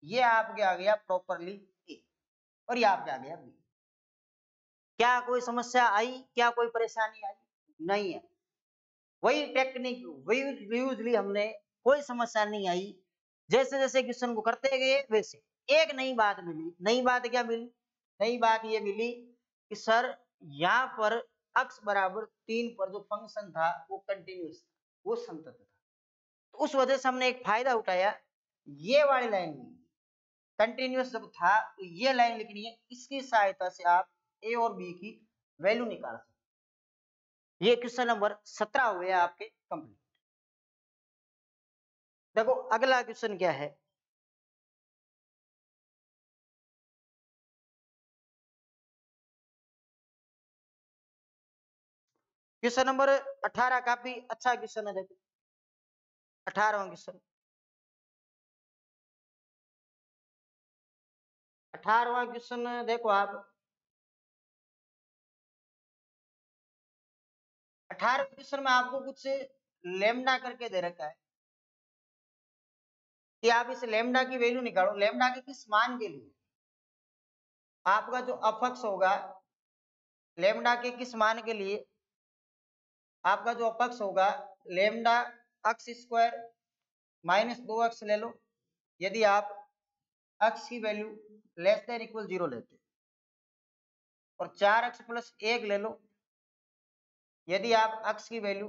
ये आपके आ गया प्रॉपरली ए, और ये आपके आ गया बी। क्या कोई समस्या आई, क्या कोई परेशानी आई, नहीं है, वही टेक्निक वही यूजली हमने, कोई समस्या नहीं आई, जैसे जैसे क्वेश्चन को करते गए वैसे एक नई बात मिली, नई बात क्या मिली, नई बात ये मिली कि सर यहाँ पर अक्स बराबर 3 पर जो फंक्शन था वो कंटिन्यूअस था, वो संतत था, तो उस वजह से हमने एक फायदा उठाया, ये वाली लाइन कंटिन्यूअस जब था तो ये लाइन लिखनी है, इसकी सहायता से आप ए और बी की वैल्यू निकाल सकते। ये क्वेश्चन नंबर 17 हुए आपके कंप्लीट। देखो अगला क्वेश्चन क्या है, क्वेश्चन नंबर 18 काफी अच्छा क्वेश्चन है। देखो 18वां क्वेश्चन, 18वां क्वेश्चन देखो आप, 18वें क्वेश्चन में आपको कुछ लेमडा करके दे रखा है कि आप इस लेमडा की वैल्यू निकालो। लेमडा के किस मान के लिए आपका जो अपक्ष होगा, लेमडा के किस मान के लिए आपका जो अपक्ष होगा, लेमडा अक्स स्क्वायर माइनस 2 अक्स ले लो, यदि आप अक्स की वैल्यू लेस देन इक्वल 0 लेते, और 4 अक्स प्लस 1 ले लो, यदि आप अक्स की वैल्यू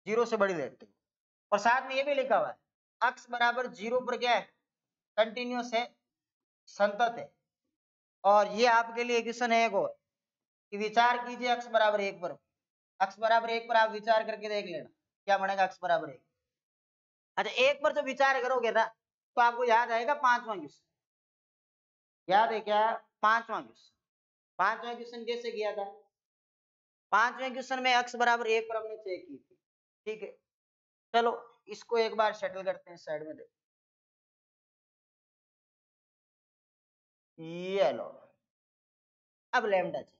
0 से बड़ी लेते हो। और साथ में ये भी लिखा हुआ है अक्स बराबर 0 पर क्या है, कंटिन्यूअस है, संतत है। और ये आपके लिए क्वेश्चन है एक और कि विचार कीजिए अक्स बराबर 1 पर। अक्स बराबर 1 पर आप विचार करके देख लेना क्या बनेगा अक्स बराबर 1। अच्छा 1 पर जब विचार करोगे ना तो आपको याद आएगा 5वां क्वेश्चन, याद है क्या, 5वां क्वेश्चन। 5वां क्वेश्चन कैसे किया था, 5वें क्वेश्चन में अक्स बराबर 1 पर हमने चेक की थी, ठीक है। चलो इसको एक बार सेटल करते हैं, साइड में देखो, ये लो, अब लेमडा चाहिए,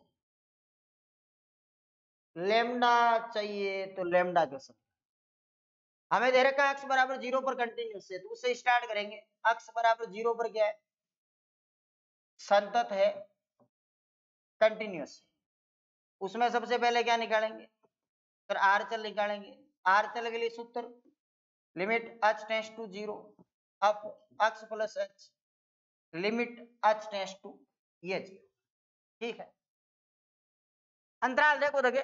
लेमडा चाहिए तो लेमडा क्वेश्चन हमें दे रखा है अक्स बराबर 0 पर कंटिन्यूअस है, तो उससे स्टार्ट करेंगे। अक्स बराबर 0 पर क्या है, संतत है, कंटिन्यूअस है। उसमें सबसे पहले क्या निकालेंगे, फिर आर चल निकालेंगे। आर चल के लिए सूत्र limit h tends to 0 up x plus h limit h tends to ये 0, ठीक है। अंतराल देखो देखे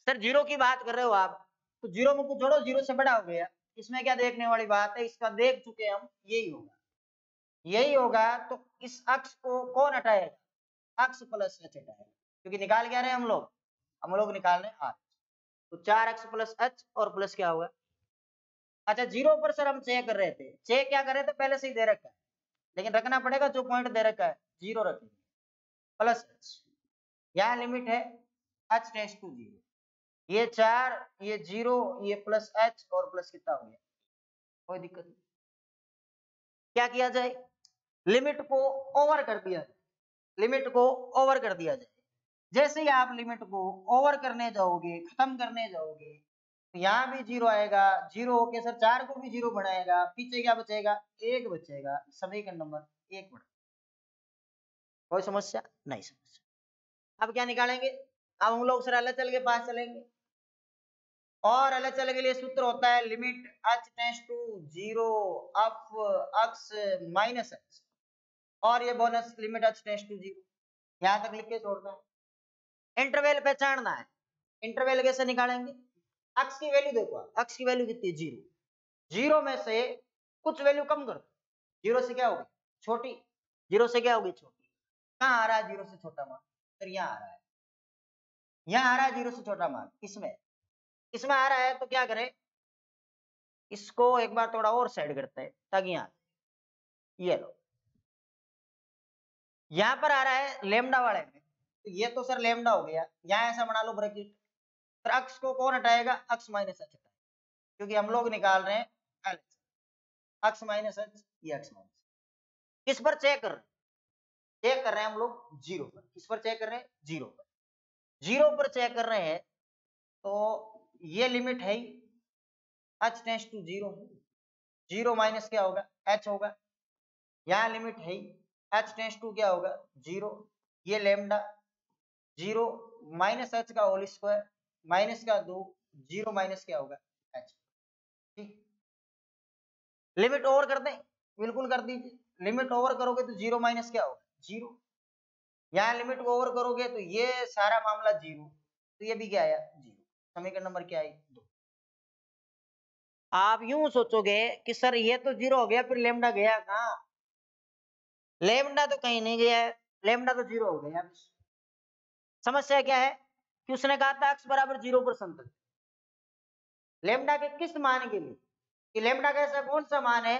सर 0 की बात कर रहे हो आप, तो 0 में कुछ जोड़ो, 0 से बड़ा हो गया, इसमें क्या देखने वाली बात है, इसका देख चुके हम, यही होगा, यही होगा। तो इस अक्ष को कौन हटाएगा, अक्स प्लस h हटाएगा, क्योंकि निकाल क्या रहे हैं हम लोग निकाल रहे हैं आर। तो 4x प्लस h और प्लस क्या होगा, अच्छा 0 पर सर हम चेक कर रहे थे, चेक क्या कर रहे थे पहले से ही दे रखा है, लेकिन रखना पड़ेगा जो पॉइंट दे रखा है 0 रखेंगे प्लस h, यहाँ लिमिट है h टेंड्स टू 0, ये 4 ये 0 ये प्लस h और प्लस कितना हो गया, कोई दिक्कत नहीं। क्या किया जाए, लिमिट को ओवर कर दिया जाए, लिमिट को ओवर कर दिया जाए। जैसे ही आप लिमिट को ओवर करने जाओगे, खत्म करने जाओगे, तो यहाँ भी 0 आएगा, 0 होके सर 4 को भी 0 बनाएगा, पीछे क्या बचेगा, 1 बचेगा, समीकरण नंबर 1 बढ़ा। कोई समस्या नहीं, समस्या। अब क्या निकालेंगे, अब हम लोग सर एलएचएल के पास चलेंगे, और एलएचएल के लिए सूत्र होता है limit h tends to 0 up x minus h, और ये bonus limit h tends to 0, यहां तक लिख के छोड़ना है। इंटरवल पहचानना है, इंटरवल कैसे निकालेंगे, x की वैल्यू देखो, x की वैल्यू कितनी है 0, 0 में से कुछ वैल्यू कम कर दो, 0 से क्या होगी छोटी, 0 से क्या होगी छोटी, कहाँ आ रहा है 0 से छोटा मान, फिर यहाँ आ रहा है, यहाँ आ रहा है 0 से छोटा मान, इसमें आ रहा है, तो क्या करें, इसको एक बार थोड़ा और साइड करते हैं ताकि यहाँ ये लो, यहाँ पर आ रहा है लेमडा वाले में, तो ये तो सर लेमडा हो गया, यहाँ ऐसा बना लो ब्रैकेट, फिर अक्स को कौन हटाएगा, अक्स माइनस h हटाएगा, क्योंकि हम लोग निकाल रहे हैं LHS, अक्स माइनस h ये अक्स माइनस, किस पर चेक कर रहे हैं, चेक कर रहे हैं हम लोग 0 पर, किस पर चेक कर रहे हैं 0 पर, 0 पर चेक कर रहे हैं, तो ये लिमिट है h टेंड्स टू 0, 0 माइनस क्या होगा h होगा, यहाँ लिमिट है h टेंड्स टू क्या होगा 0, ये लेमडा 0 माइनस h का होल स्क्वायर माइनस का 2, 0 माइनस क्या होगा h, ठीक। लिमिट ओवर कर दें, बिल्कुल कर दीजिए, लिमिट ओवर करोगे तो 0 माइनस क्या होगा 0, यहाँ लिमिट को ओवर करोगे तो ये सारा मामला 0, तो ये भी क्या आया 0, समीकरण नंबर क्या आई 2। आप यूं सोचोगे कि सर ये तो 0 हो गया, फिर लेमडा गया कहाँ, लेमडा तो कहीं नहीं गया है, लेमडा तो 0 हो गया। समस्या क्या है कि उसने कहा था x बराबर 0 पर संतत, लेमडा के किस मान के लिए, कि लेमडा का ऐसा कौन सा मान है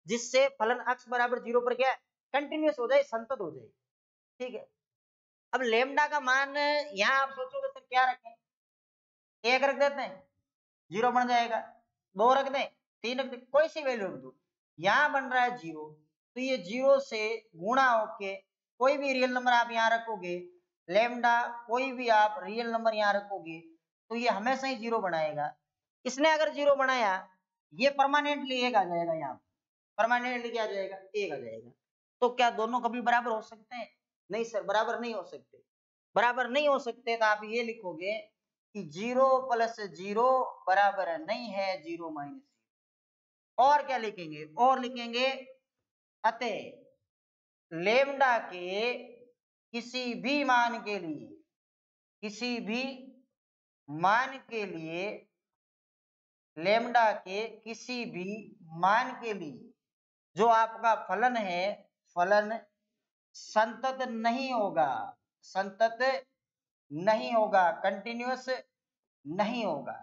जिससे फलन अक्स बराबर 0 पर क्या कंटिन्यूअस हो जाए, संतत हो जाए। ठीक है, अब लेमडा का मान यहाँ आप सोचोगे सर क्या रखें, 1 रख देते हैं 0 बन जाएगा, 2 रख दें 3 रख दें, कोई सी वैल्यू रख दो, यहाँ बन रहा है 0, तो ये 0 से गुणा होके कोई भी रियल नंबर आप यहाँ रखोगे, लेमडा कोई भी आप रियल नंबर यहाँ रखोगे तो ये हमेशा ही 0 बनाएगा। इसने अगर 0 बनाया, ये परमानेंटली 1 आ जाएगा, यहाँ परमानेंटली क्या आ जाएगा, 1 आ जाएगा। तो क्या दोनों कभी बराबर हो सकते हैं? नहीं सर, बराबर नहीं हो सकते। बराबर नहीं हो सकते तो आप ये लिखोगे कि 0 + 0 बराबर नहीं है 0 - 0। और क्या लिखेंगे, और लिखेंगे अतः लेमडा के किसी भी मान के लिए, किसी भी मान के लिए, लेमडा के किसी भी मान के लिए जो आपका फलन है, फलन संतत नहीं होगा, संतत नहीं होगा, कंटिन्यूअस नहीं होगा।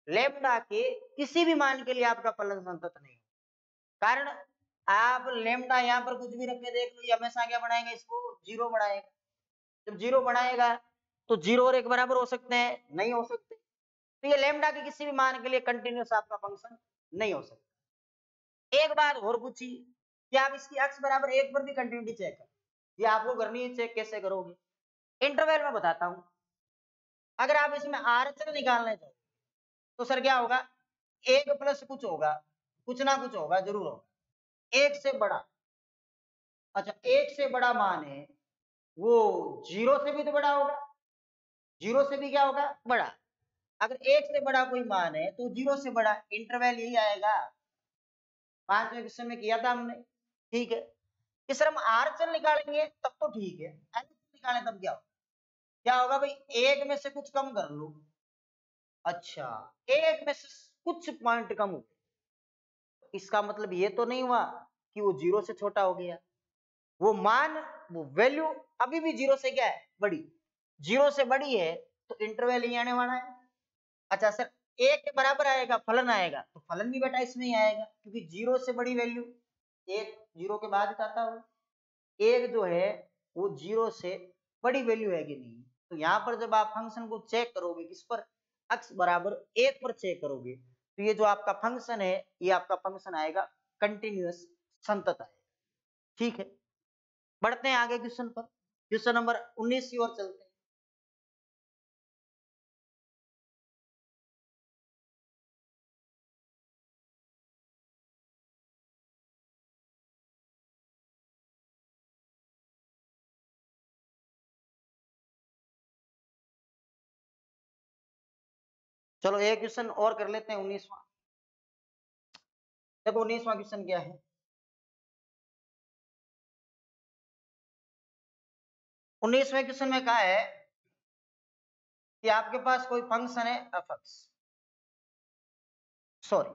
लेमडा के किसी भी मान के लिए आपका फलन संतत नहीं होगा। कारण आप लेमडा यहाँ पर कुछ भी रख के देख लो, ये हमेशा क्या बनाएगा, इसको 0 बनाएगा। जब 0 बनाएगा तो 0 और 1 बराबर हो सकते हैं? नहीं हो सकते। तो ये लेमडा के किसी भी मान के लिए कंटिन्यूअस आपका फंक्शन नहीं हो सकता। एक बात और पूछी कि आप इसकी x बराबर 1 पर भी कंटिन्यूटी चेक करें, ये आपको करनी है। चेक कैसे करोगे? इंटरवल में बताता हूं। अगर आप इसमें RHS निकालने चाहो तो सर क्या होगा, 1 प्लस कुछ होगा, कुछ ना कुछ होगा, जरूर होगा 1 से बड़ा। अच्छा, 1 से बड़ा मान है वो 0 से भी तो बड़ा होगा, 0 से भी क्या होगा, बड़ा। अगर 1 से बड़ा कोई मान है तो 0 से बड़ा, इंटरवल यही आएगा। 5वें क्वेश्चन में किया था हमने। ठीक है, कि सर हम RHS निकालेंगे तब तो ठीक है, LHS निकालें तब क्या होगा? क्या होगा भाई, 1 में से कुछ कम कर लो। अच्छा, 1 में से कुछ पॉइंट कम हो, इसका मतलब ये तो नहीं हुआ कि वो 0 से छोटा हो गया। वो मान, वो वैल्यू अभी भी 0 से क्या है, बड़ी। 0 से बड़ी है तो इंटरवल ही आने वाला है। अच्छा सर, 1 के बराबर आएगा, फलन आएगा, तो फलन भी बेटा इसमें ही आएगा, क्योंकि 0 से बड़ी वैल्यू 1 0 के बाद आता हो। 1 जो है वो 0 से बड़ी वैल्यू है कि नहीं। तो यहाँ पर जब आप फंक्शन को चेक करोगे, किस पर, x बराबर 1 पर चेक करोगे, तो ये जो आपका फंक्शन है, ये आपका फंक्शन आएगा कंटिन्यूअस, संतत आएगा। ठीक है, बढ़ते हैं आगे क्वेश्चन पर। क्वेश्चन नंबर 19 की ओर चलते हैं। चलो एक क्वेश्चन और कर लेते हैं, 19वां। देखो 19वां क्वेश्चन क्या है। 19वें क्वेश्चन में कहा है कि आपके पास कोई फंक्शन है f(x), सॉरी,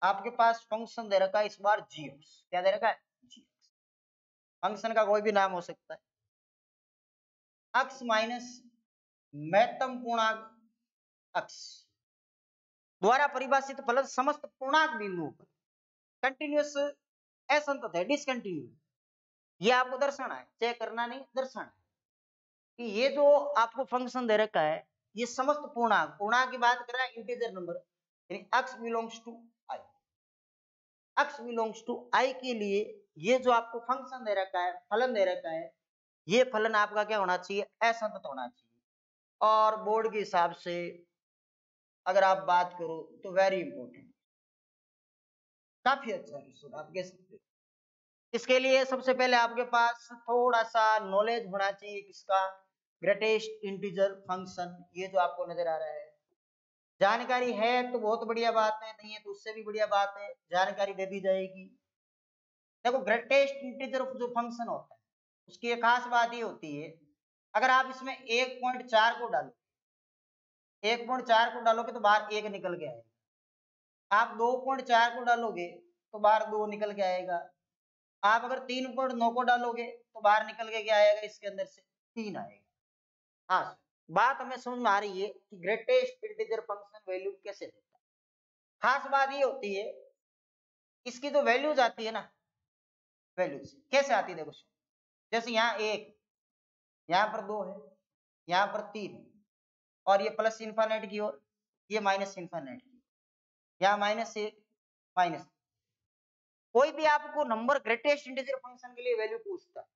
आपके पास फंक्शन दे रखा है इस बार gx। क्या दे रखा है, gx। फंक्शन का कोई भी नाम हो सकता है। x माइनस महत्तम पूर्णांक x द्वारा परिभाषित फलन समस्त पूर्णांक बिंदुओं पर कंटिन्यूअस असंतत है, डिसकंटिन्यू। ये आपको दर्शाना है, चेक करना नहीं, दर्शाना है कि ये जो आपको फंक्शन दे रखा है, ये समस्त पूर्णांक, पूर्णांक की बात कर रहा है, इंटीजर नंबर, यानी x belongs to i, x belongs to i के लिए ये जो आपको फंक्शन दे रखा है, फलन दे रखा है, ये फलन आपका क्या होना चाहिए, असंतत होना चाहिए। और बोर्ड के हिसाब से अगर आप बात करो तो वेरी इंपॉर्टेंट, काफी अच्छा क्वेश्चन आप कह सकते हो। इसके लिए सबसे पहले आपके पास थोड़ा सा नॉलेज होना चाहिए, किसका, ग्रेटेस्ट इंटीजर फंक्शन, ये जो आपको नजर आ रहा है। जानकारी है तो बहुत बढ़िया बात है, नहीं है तो उससे भी बढ़िया बात है, जानकारी दे दी जाएगी। देखो ग्रेटेस्ट इंटीजर जो फंक्शन होता है, उसकी एक खास बात ये होती है, अगर आप इसमें 1.4 को डालो, 1.4 को डालोगे तो बाहर 1 निकल के आएगा। आप 2.4 को डालोगे तो बाहर 2 निकल के आएगा। आप अगर 3.9 को डालोगे तो बाहर निकल के क्या आएगा, इसके अंदर से 3 आएगा। हाँ, बात हमें समझ में आ रही है कि ग्रेटेस्ट इंटीजर फंक्शन वैल्यू कैसे देता है। खास बात ये होती है इसकी जो वैल्यूज आती है ना, वैल्यूज कैसे आती है देखो, जैसे यहाँ 1, यहाँ पर 2 है, यहाँ पर 3, और ये प्लस इन्फिनिट की ओर, ये माइनस इन्फिनिट की, यहाँ -1 माइनस। कोई भी आपको नंबर ग्रेटेस्ट इंटीजर फंक्शन के लिए वैल्यू पूछता है,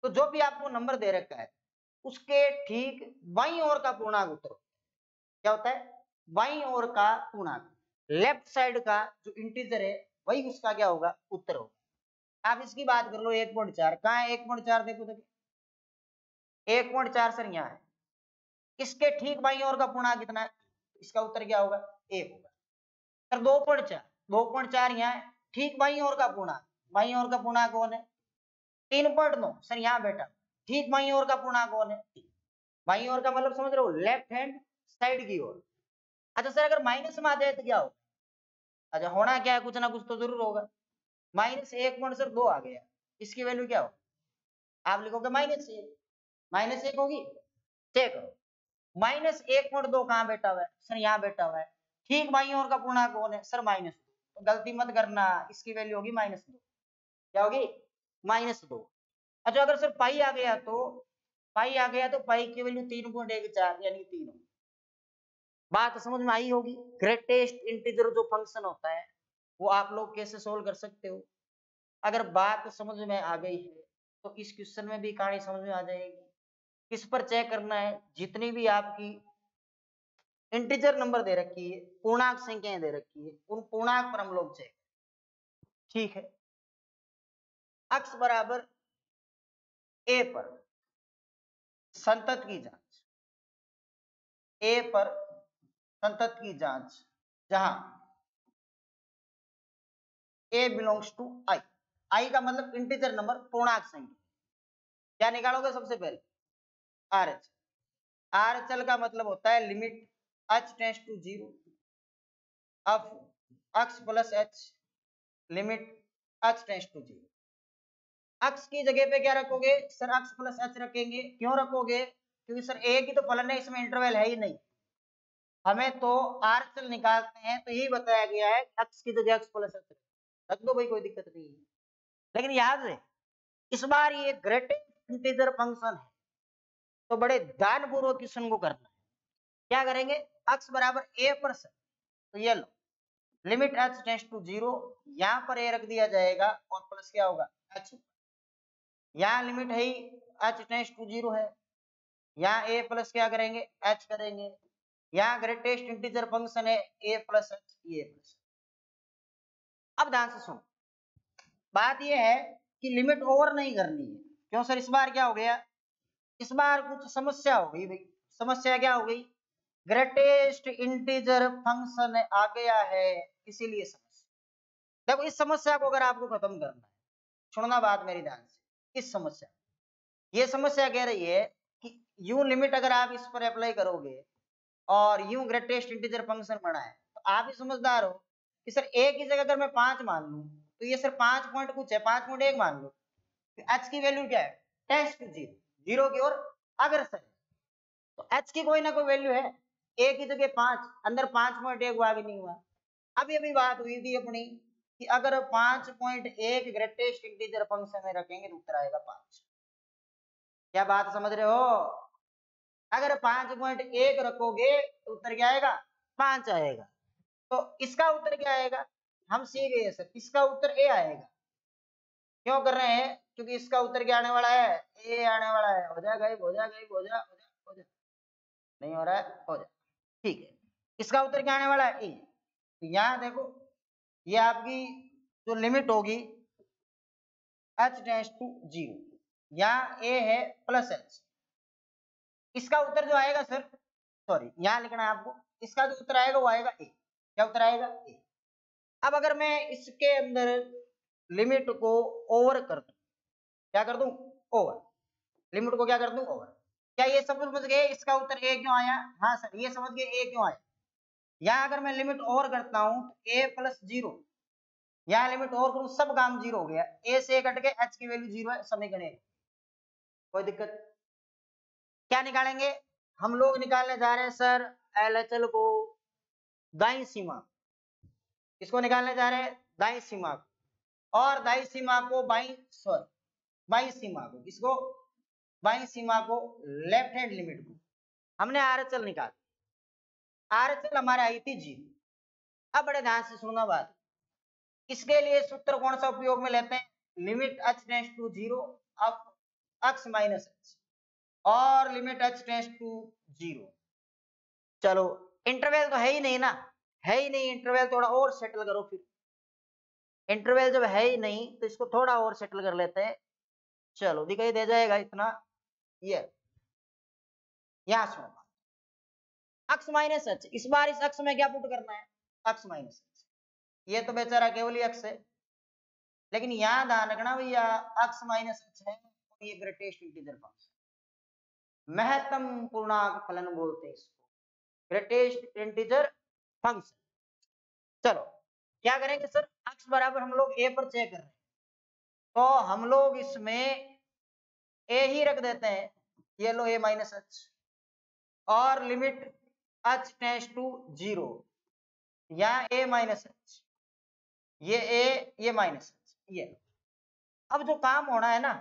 तो जो भी आपको नंबर दे रखा है उसके ठीक बाईं ओर का पूर्णांक उत्तर क्या होता है, बाईं ओर का पूर्णांक, लेफ्ट साइड का जो इंटीजर है वही उसका क्या होगा, उत्तर होगा। आप इसकी बात कर लो 1.4, कहाँ है 1.4, देखो देखो 1.4 सर यहाँ है, इसके ठीक बाईं ओर का पूर्णांक कितना है, इसका उत्तर क्या होगा, 1 होगा। सर 2.4, 2.4 यहाँ है, ठीक बाईं ओर का पूर्णांक, बाईं ओर का पूर्णांक कौन है, 3.9 सर यहाँ बेटा, ठीक बाईं ओर का पूर्णांक कौन है, बाईं ओर का मतलब समझ रहे हो, लेफ्ट हैंड साइड की ओर। अच्छा सर अगर माइनस में आ जाए तो क्या होगा, अच्छा होना क्या है, कुछ ना कुछ तो जरूर होगा, -1 सर 2 आ गया, इसकी वैल्यू क्या हो, आप लिखोगे -1 होगी, चेक करो -1.2 कहाँ बैठा हुआ है, सर यहाँ बैठा हुआ है, ठीक बाईं ओर का पूर्णांक कौन है, सर -2, तो गलती मत करना, इसकी वैल्यू होगी -2, क्या होगी, -2। अच्छा अगर सर पाई आ गया तो, पाई की वैल्यू 3.14 यानी 3, बात समझ में आई होगी। ग्रेटेस्ट इंटीजर जो फंक्शन होता है वो आप लोग कैसे सोल्व कर सकते हो, अगर बात समझ में आ गई है तो इस क्वेश्चन में भी कहानी समझ में आ जाएगी। किस पर चेक करना है, जितनी भी आपकी इंटीजर नंबर दे रखी है, पूर्णांक संख्याएं दे रखी है, उन पूर्णांक पर हम लोग चेक, ठीक है। x बराबर a पर संतत की जांच, a पर संतत की जांच, जहां a बिलोंग्स टू i का मतलब इंटीजर नंबर, पूर्णांक संख्या, क्या निकालोगे सबसे पहले, RHL, RHL का मतलब होता है limit h tends to 0 of x plus h, limit h tends to 0। x की जगह पे क्या रखोगे सर, x प्लस h रखेंगे, क्यों रखोगे, क्योंकि सर a की तो फलन है, इसमें इंटरवल है ही नहीं, हमें तो RHL निकालते हैं तो यही बताया गया है x की जगह x प्लस h रख दो भाई, कोई दिक्कत नहीं है। लेकिन याद रहे इस बार ये ग्रेटेस्ट इंटीजर फंक्शन है, तो बड़े ध्यानपूर्वक क्वेश्चन को करना है। क्या करेंगे, x बराबर a पर सर, तो ये लो लिमिट h टेंड्स टू 0, यहाँ पर a रख दिया जाएगा और प्लस क्या होगा h, यहाँ लिमिट है ही h टेंड्स टू 0 है, यहाँ a प्लस क्या करेंगे h करेंगे, यहाँ ग्रेटेस्ट इंटीजर फंक्शन है a प्लस h, ये प्लस। अब ध्यान से सुनो, बात ये है कि लिमिट ओवर नहीं करनी है, क्यों सर, इस बार क्या हो गया, इस बार कुछ समस्या हो गई भाई, समस्या क्या हो गई, ग्रेटेस्ट इंटीजर फंक्शन आ गया है, इसीलिए समस्या। देखो इस समस्या को अगर आपको खत्म करना है, सुनना बात मेरी ध्यान से, इस समस्या, ये समस्या कह रही है कि यूं लिमिट अगर आप इस पर अप्लाई करोगे और यूं ग्रेटेस्ट इंटीजर फंक्शन बना है, तो आप ही समझदार हो कि सर a की जगह अगर मैं 5 मान लूं तो ये सर 5 पॉइंट कुछ है, 5.1 मान लो, तो h की वैल्यू क्या है, टेंड्स टू 0, 0 की ओर अग्रसर है, तो h की कोई ना कोई वैल्यू है, a की जगह 5, अंदर 5.1 आगे नहीं हुआ। अब ये भी बात हुई थी अपनी कि अगर 5.1 ग्रेटेस्ट इंटीजर फंक्शन में रखेंगे तो उत्तर आएगा 5, क्या बात समझ रहे हो, अगर 5.1 रखोगे तो उत्तर क्या आएगा, 5 आएगा, तो इसका उत्तर क्या आएगा, हम सीख गए सर, इसका उत्तर ए आएगा, क्यों कर रहे हैं, क्योंकि इसका उत्तर क्या आने वाला है, ए आने वाला है, हो जाएगा, हो जाएगा, हो जा, हो जा, हो जा, नहीं हो रहा है, हो जा, ठीक है, इसका उत्तर क्या आने वाला है, ए। तो यहाँ देखो ये आपकी जो लिमिट होगी h टेंड्स टू 0, यहाँ a है प्लस h, इसका उत्तर जो आएगा सर, सॉरी यहाँ लिखना है आपको, इसका जो उत्तर आएगा वो आएगा ए, क्या उत्तर आएगा ए। अब अगर मैं इसके अंदर लिमिट को ओवर कर दूं, क्या कर दूं, ओवर, लिमिट को क्या कर दूं, ओवर, क्या ये सब समझ गए इसका उत्तर ए क्यों आया, हाँ सर ये समझ गए ए क्यों आया। यहाँ अगर मैं लिमिट ओवर करता हूं तो a प्लस 0, यहाँ लिमिट ओवर करूं सब काम 0 हो गया, a से कट के h की वैल्यू 0 है, समीकरण, कोई दिक्कत। क्या निकालेंगे, हम लोग निकालने जा रहे हैं सर LHL को दाईं सीमा, इसको निकालने जा रहे हैं दाई सीमा को, और दाई सीमा को बाई सीमा को, किसको, बाई सीमा को, लेफ्ट हैंड लिमिट को हमने आरएचएल निकाल, आरएचएल हमारे आई थी 0। अब बड़े ध्यान से सुनना बात, इसके लिए सूत्र कौन सा उपयोग में लेते हैं, limit h tends to 0 of x minus h और लिमिट h टेंड्स टू 0। चलो इंटरवल तो है ही नहीं ना, है ही नहीं इंटरवल, थोड़ा और सेटल करो फिर, इंटरवल जब है ही नहीं तो इसको थोड़ा और सेटल कर लेते हैं। चलो दिखाई दे जाएगा इतना, ये यहां सुनो, x माइनस h, इस बार इस x में क्या पुट करना है, x माइनस h, ये तो बेचारा केवल ही x है, लेकिन यहां ध्यान रखना भैया x माइनस h है, ये ग्रेटेस्ट इंटीजर फंक्शन, महत्तम पूर्णांक फलन बोलते हैं इसको, ग्रेटेस्ट इंटीजर फंक्शन। चलो क्या करेंगे सर, x बराबर हम लोग a पर चेक कर रहे हैं, तो हम लोग इसमें a ही रख देते हैं, ये लो a माइनस h, और लिमिट h टेंड्स टू 0, यहाँ a माइनस h, ये a, ये माइनस h, ये। अब जो काम होना है ना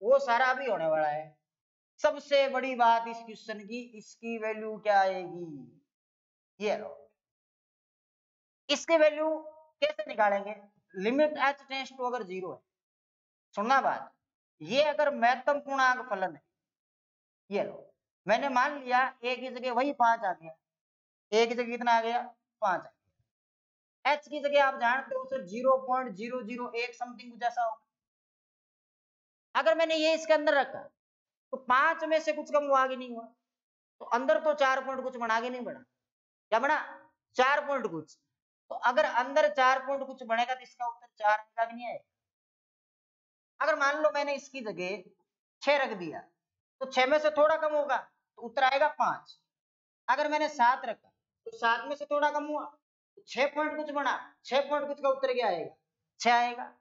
वो सारा अभी होने वाला है। सबसे बड़ी बात इस क्वेश्चन की, इसकी वैल्यू क्या आएगी, ये लो, इसकी वैल्यू कैसे निकालेंगे, लिमिट h टेंड्स टू अगर 0 है, सुनना बात, ये अगर महत्तम पूर्णांक फलन है, ये लो, मैंने मान लिया a की जगह वही 5 आ गया, a की जगह कितना आ गया, 5 आ गया, h की जगह आप जानते हो सर 0.001 समथिंग कुछ ऐसा होगा। अगर मैंने ये इसके अंदर रखा तो 5 में से कुछ कम हुआ आगे नहीं हुआ, तो अंदर तो 4 पॉइंट कुछ बना, आगे नहीं बढ़ा, क्या बना, 4 पॉइंट कुछ, तो अगर अंदर 4 पॉइंट कुछ बनेगा तो इसका उत्तर 4 आएगा कि नहीं आएगा। अगर मान लो मैंने इसकी जगह 6 रख दिया तो 6 में से थोड़ा कम होगा तो उत्तर आएगा 5। अगर मैंने 7 रखा तो 7 में से थोड़ा कम हुआ तो 6 पॉइंट कुछ बना, 6 पॉइंट कुछ का उत्तर क्या आएगा, 6 आएगा।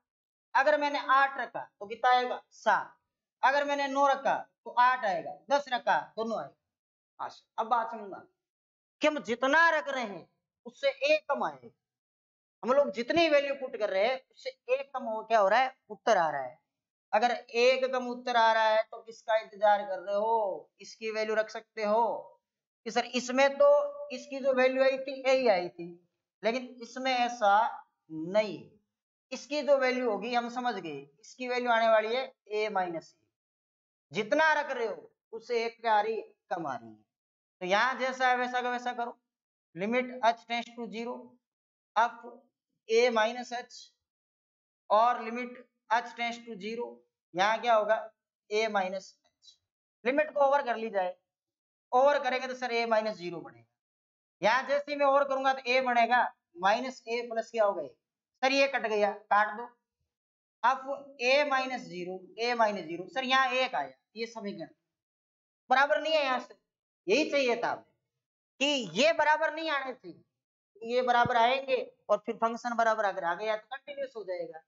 अगर मैंने 8 रखा तो कितना आएगा, 7। अगर मैंने 9 रखा तो 8 आएगा, 10 रखा तो 9 आएगा। अब बात समझना कि हम जितना रख रहे हैं उससे एक कम आएगा, हम लोग जितनी वैल्यू पुट कर रहे हैं उससे एक कम हो, क्या हो रहा है, उत्तर आ रहा है। अगर एक कम उत्तर आ रहा है तो किसका इंतजार कर रहे हो, इसकी वैल्यू रख सकते हो कि सर इसमें तो इसकी जो वैल्यू आई थी यही आई थी, लेकिन इसमें ऐसा नहीं, इसकी जो वैल्यू होगी हम समझ गए, इसकी वैल्यू आने वाली है a माइनस, जितना रख रहे हो उससे एक क्या आ रही, कम आ रही है। तो यहाँ जैसा है वैसा का वैसा करो, limit h tends to 0 f a minus h और लिमिट h टेंड्स टू 0, यहाँ क्या होगा, a माइनस h, लिमिट को ओवर कर ली जाए, ओवर करेंगे तो सर a माइनस 0 बनेगा, यहाँ जैसे ही मैं ओवर करूंगा तो a बनेगा माइनस a प्लस क्या हो गए, सर ये कट गया, काट दो, अब a माइनस 0 सर यहाँ एक आया, ये समीकरण बराबर नहीं है, यहाँ से यही चाहिए था कि ये बराबर नहीं आने थे, ये बराबर आएंगे और फिर फंक्शन बराबर अगर आ गया तो कंटिन्यूस हो जाएगा।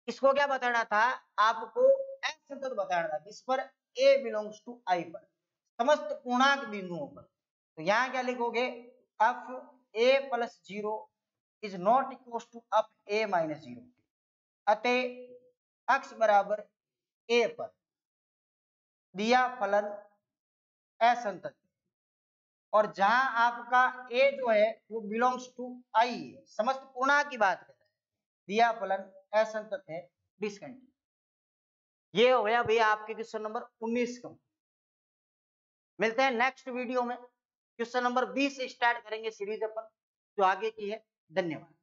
इसको क्या बताना था आपको, असंतत बताना था, किस पर, a बिलोंग्स टू I पर, समस्त पूर्णांक बिंदुओं पर। तो यहाँ क्या लिखोगे, f a plus 0 is not equal to f a minus 0, अतः x बराबर a पर दिया फलन असंतत, और जहां आपका a जो है वो बिलोंग्स टू I है, समस्त पूर्णांक की बात कर रहे हैं, दिया फलन असंतत है, डिसकंटिन्यू। ये हो गया भैया आपके क्वेश्चन नंबर 19 का। मिलते हैं नेक्स्ट वीडियो में, क्वेश्चन नंबर 20 से स्टार्ट करेंगे सीरीज अपन जो आगे की है। धन्यवाद।